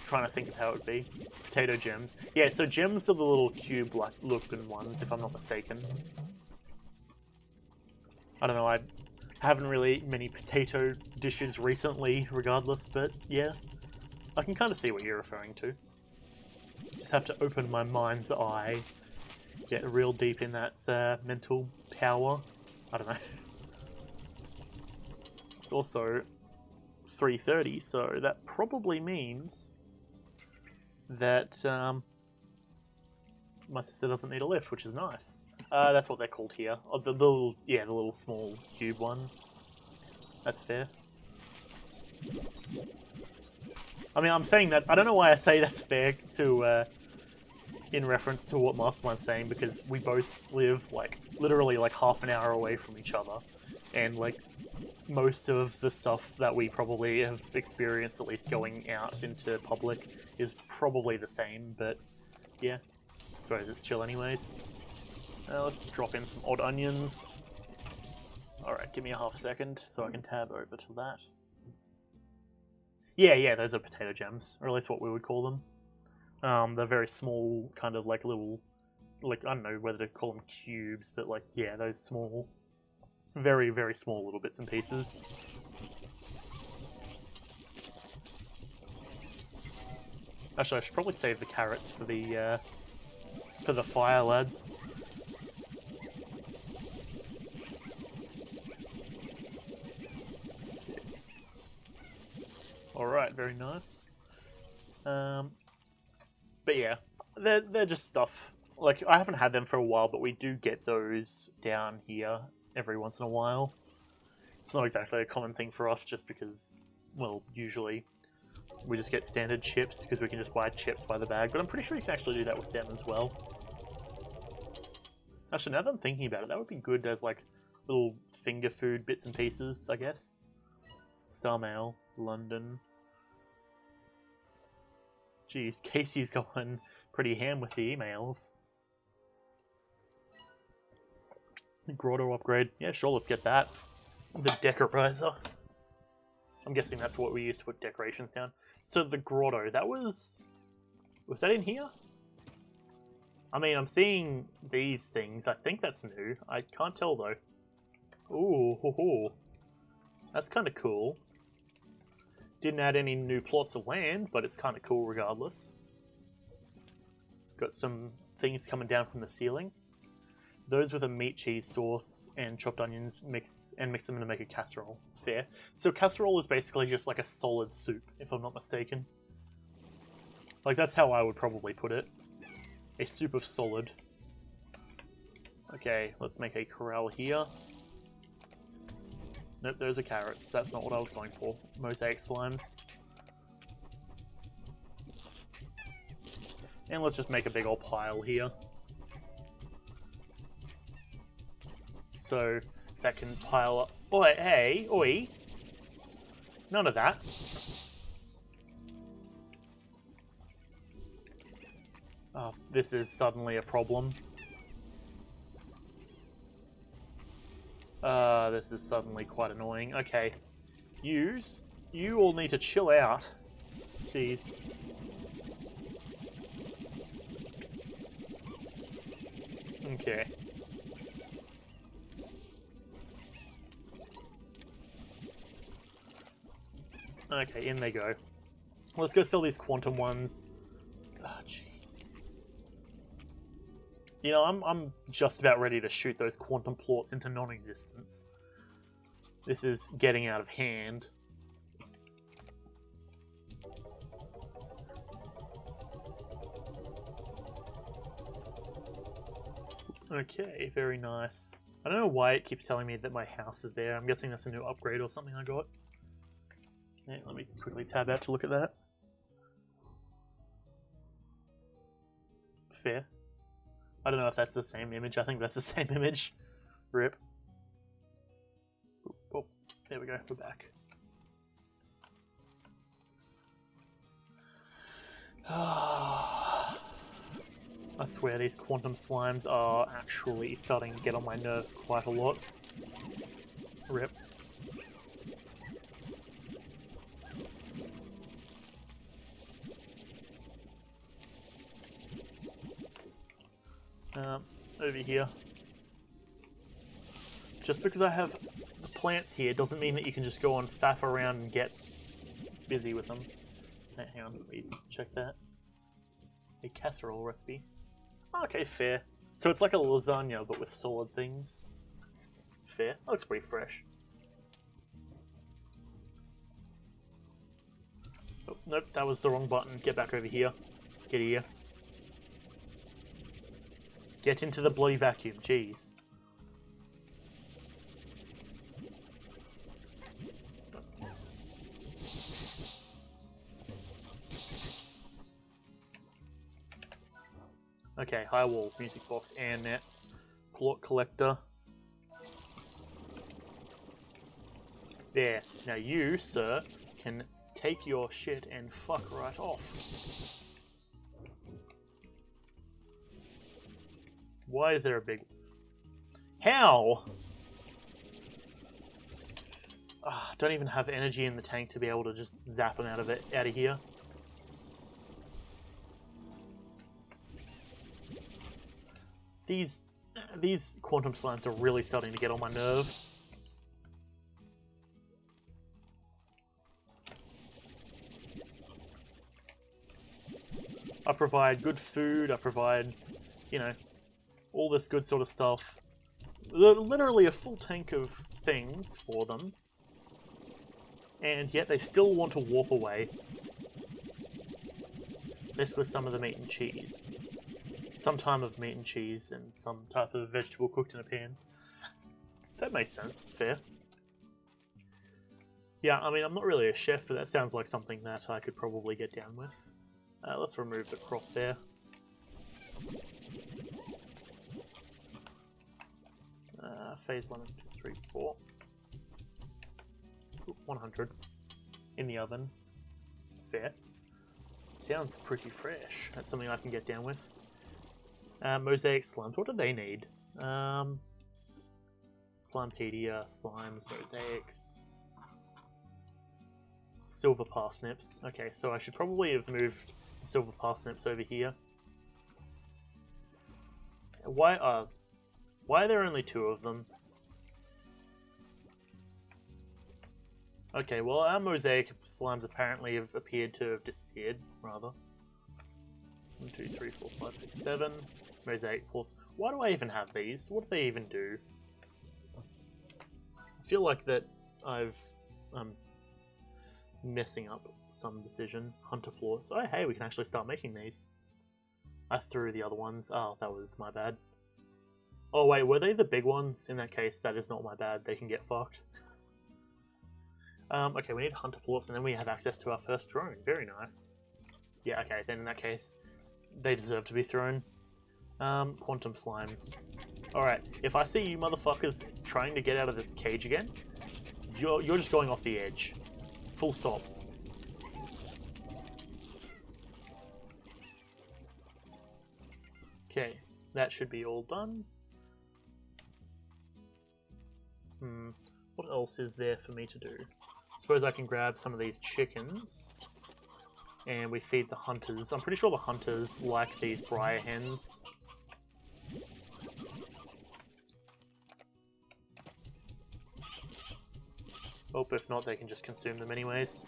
trying to think of how it would be. Potato gems. Yeah, so gems are the little cube-looking ones, if I'm not mistaken. I don't know, I haven't really eaten many potato dishes recently, regardless, but yeah. I can kind of see what you're referring to. Just have to open my mind's eye, get real deep in that mental power. I don't know. It's also 3:30, so that probably means that my sister doesn't need a lift, which is nice. That's what they're called here. Oh, the little small cube ones. That's fair. I mean, I'm saying that. I don't know why I say that's fair to in reference to what Mastermind's saying, because we both live like literally like half an hour away from each other, and like most of the stuff that we probably have experienced, at least going out into public, is probably the same. But yeah, I suppose it's chill anyways. Let's drop in some odd onions. Alright, give me a half a second so I can tab over to that. Yeah, those are potato gems, or at least what we would call them. They're very small, kind of like little, like, I don't know whether to call them cubes, but like, yeah, those small, very, very small little bits and pieces. Actually, I should probably save the carrots for the fire, lads. Alright, very nice. But yeah, they're just stuff. Like, I haven't had them for a while, but we do get those down here every once in a while. It's not exactly a common thing for us, just because, well, usually we just get standard chips, because we can just buy chips by the bag, but I'm pretty sure you can actually do that with them as well. Actually, now that I'm thinking about it, that would be good as, like, little finger food bits and pieces, I guess. Star Mail, London. Jeez, Casey's going pretty ham with the emails. Grotto upgrade. Yeah, sure, let's get that. The Decorizer. I'm guessing that's what we used to put decorations down. So the grotto, that was... Was that in here? I mean, I'm seeing these things. I think that's new. I can't tell, though. Ooh, ho, ho. That's kind of cool. Didn't add any new plots of land, but it's kind of cool regardless. Got some things coming down from the ceiling. Those with a meat cheese sauce and chopped onions, mix them to make a casserole. Fair. So casserole is basically just like a solid soup, if I'm not mistaken. Like, that's how I would probably put it. A soup of solid. Okay, let's make a corral here. Nope, those are carrots. That's not what I was going for. Mosaic slimes. And let's just make a big old pile here. So that can pile up. Oi, hey, oi. None of that. Oh, this is suddenly a problem. This is suddenly quite annoying. Okay. You all need to chill out. Jeez. Okay. Okay, in they go. Let's go sell these quantum ones. Ah, Jesus. You know, I'm just about ready to shoot those quantum plorts into non-existence. This is getting out of hand. Okay, very nice. I don't know why it keeps telling me that my house is there. I'm guessing that's a new upgrade or something I got. Yeah, let me quickly tab out to look at that. Fair. I don't know if that's the same image. I think that's the same image. Rip. Oh, there we go. We're back. I swear these quantum slimes are actually starting to get on my nerves quite a lot. Rip. Over here. just because I have the plants here doesn't mean that you can just go and faff around and get busy with them. Hang on, let me check that. A casserole recipe. Okay, fair. So it's like a lasagna, but with solid things. Fair. That looks pretty fresh. Oh, nope, that was the wrong button. Get back over here. Get here. Get into the bloody vacuum, jeez. Okay, high wall, music box, and net. Plort collector. There. Now you, sir, can take your shit and fuck right off. Why is there a big... How? Don't even have energy in the tank to be able to just zap them out of here. These quantum slimes are really starting to get on my nerves. I provide good food, I provide, you know, all this good sort of stuff. Literally a full tank of things for them. And yet they still want to warp away. This was some of the meat and cheese. Some type of meat and cheese and some type of vegetable cooked in a pan. That makes sense. Fair. Yeah, I mean, I'm not really a chef, but that sounds like something that I could probably get down with. Let's remove the crop there. Phase 1 and 2, 3, 4. Ooh, 100. In the oven. Fair. Sounds pretty fresh. That's something I can get down with. Mosaic slimes. What do they need? Slimepedia, slimes, mosaics. Silver parsnips. Okay, so I should probably have moved the silver parsnips over here. Why are there only 2 of them? Okay, well our mosaic slimes apparently have appeared to have disappeared, rather. 1, 2, 3, 4, 5, 6, 7. Mosaic pulse. Why do I even have these? What do they even do? I feel like that I'm messing up some decision. Hunter plorts. Oh hey, we can actually start making these. I threw the other ones. Oh, that was my bad. Oh wait, were they the big ones? In that case, that is not my bad. They can get fucked. Okay, we need hunter plorts, and then we have access to our first drone. Very nice. Yeah, okay, then in that case, they deserve to be thrown. Quantum slimes. Alright, if I see you motherfuckers trying to get out of this cage again, you're just going off the edge. Full stop. Okay, that should be all done. What else is there for me to do? I suppose I can grab some of these chickens and we feed the hunters. I'm pretty sure the hunters like these briar hens. Oh, if not, they can just consume them anyways.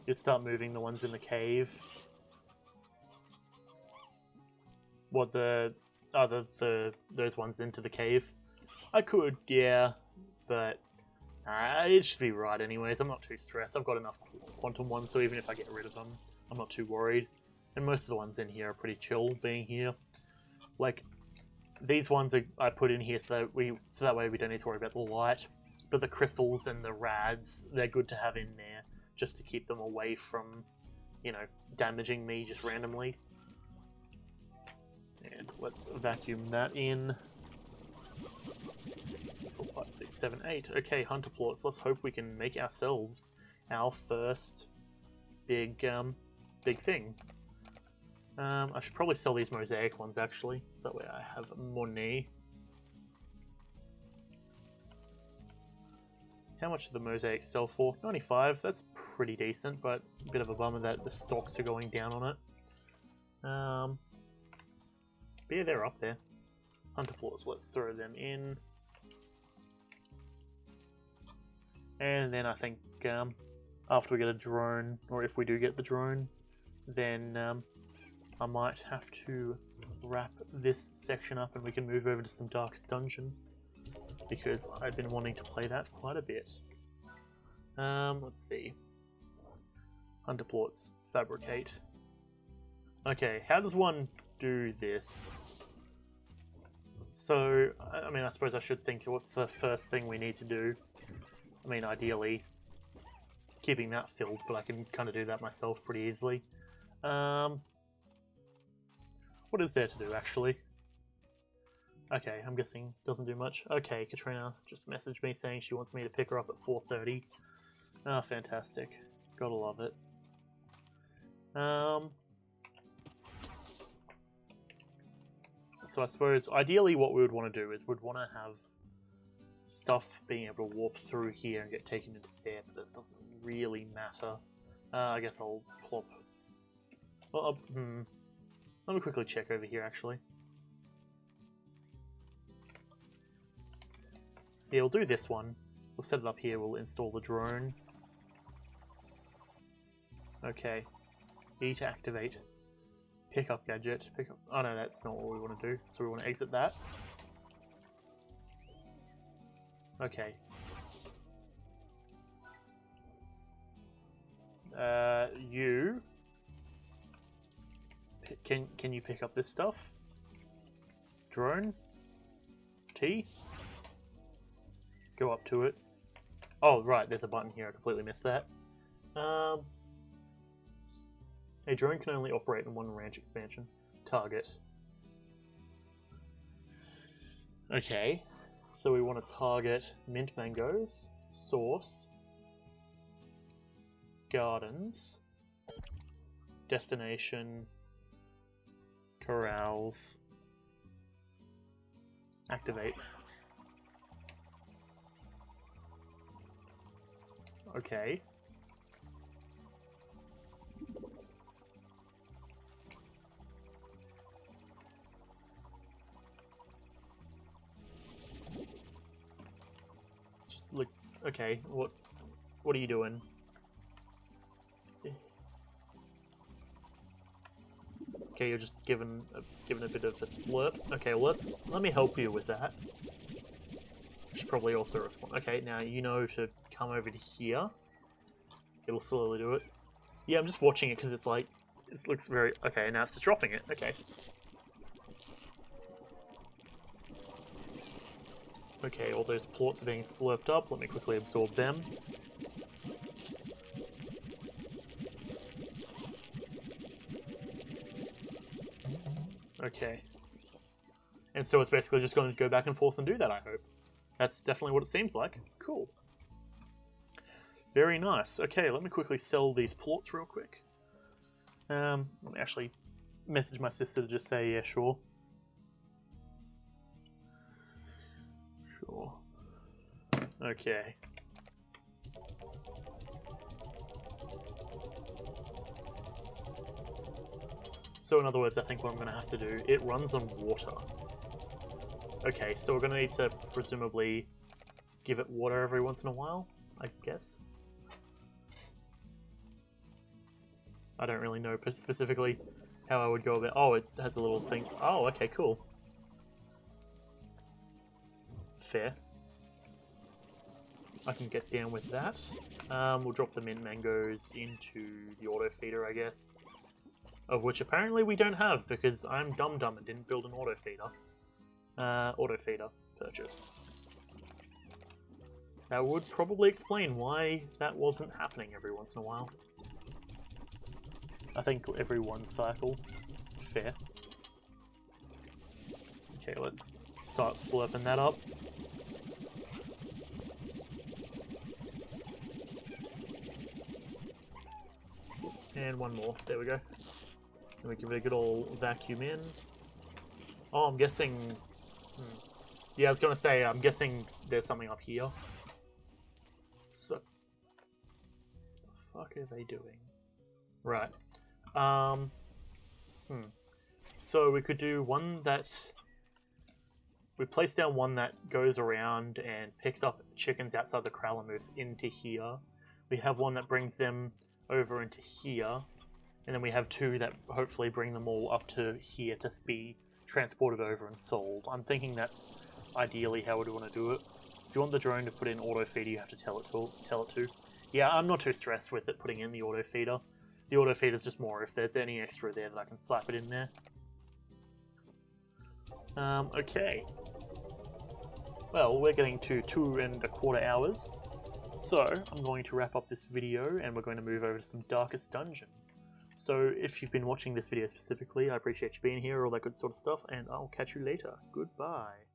You'd start moving the ones in the cave. What, those ones into the cave? I could, yeah, but it should be right anyways. I'm not too stressed. I've got enough quantum ones, so even if I get rid of them, I'm not too worried. And most of the ones in here are pretty chill being here. Like, these ones I put in here so that way we don't need to worry about the light. But the crystals and the rads, they're good to have in there just to keep them away from, you know, damaging me just randomly. And let's vacuum that in. 4, 5, 6, 7, 8. Okay, hunter plorts. Let's hope we can make ourselves our first big thing. I should probably sell these mosaic ones actually, so that way I have money. How much do the mosaics sell for? 95. That's pretty decent, but a bit of a bummer that the stocks are going down on it. But yeah, they're up there. Hunter plorts. Let's throw them in. And then I think after we get a drone, or if we do get the drone, then I might have to wrap this section up and we can move over to some Darkest Dungeon, because I've been wanting to play that quite a bit. Let's see. Hunter plorts. Fabricate. Okay, how does one do this? So, I mean, I suppose I should think, what's the first thing we need to do? I mean, ideally, keeping that filled, but I can kind of do that myself pretty easily. What is there to do, actually? Okay, I'm guessing doesn't do much. Okay, Katrina just messaged me saying she wants me to pick her up at 4:30. Ah, fantastic. Gotta love it. So I suppose, ideally what we would want to do is we'd want to have stuff being able to warp through here and get taken into there, but it doesn't really matter. I guess I'll plop... Well, let me quickly check over here, actually. Yeah, we'll do this one. We'll set it up here, we'll install the drone. Okay. E to activate. Pick up gadget. Pick up... Oh no, that's not what we want to do. So we want to exit that. Okay. You... Can you pick up this stuff? Drone? T? Go up to it. Oh, right, there's a button here. I completely missed that. A drone can only operate in one ranch expansion. Target. Okay, so we want to target mint mangoes, source, gardens, destination, corrals, activate. Okay. Look, okay, what are you doing? Okay, you're just giving a bit of a slurp. Okay, well let me help you with that. Should probably also respond. Okay, now you know to come over to here. It'll slowly do it. Yeah, I'm just watching it because it's like it looks very okay. Now it's just dropping it. Okay. Okay, all those plorts are being slurped up. Let me quickly absorb them. Okay. And so it's basically just going to go back and forth and do that, I hope. That's definitely what it seems like. Cool. Very nice. Okay, let me quickly sell these plorts real quick. Let me actually message my sister to just say, yeah, sure. Sure. Okay. So in other words, I think what I'm going to have to do, it runs on water. Okay, so we're going to need to presumably give it water every once in a while, I guess. I don't really know specifically how I would go about... Oh, it has a little thing. Oh, okay, cool. Fair. I can get down with that. We'll drop the mint mangoes into the auto feeder, I guess. Of which apparently we don't have, because I'm dumb and didn't build an auto feeder. Auto feeder purchase. That would probably explain why that wasn't happening every once in a while. I think every one cycle. Fair. Okay, let's start slurping that up. And one more. There we go. And we give it a good old vacuum in. Oh, I'm guessing... Yeah, I was going to say, I'm guessing there's something up here. So... What the fuck are they doing? Right. So we could do one that... we place down one that goes around and picks up chickens outside the corral and moves into here. We have one that brings them over into here, and then we have two that hopefully bring them all up to here to be transported over and sold. I'm thinking that's ideally how we'd want to do it. If you want the drone to put in auto feeder, you have to tell it to. Yeah, I'm not too stressed with it putting in the auto feeder. The auto feeder is just more if there's any extra there that I can slap it in there. Okay. Well, we're getting to 2¼ hours, so I'm going to wrap up this video and we're going to move over to some Darkest Dungeon. So if you've been watching this video specifically, I appreciate you being here, all that good sort of stuff, and I'll catch you later. Goodbye.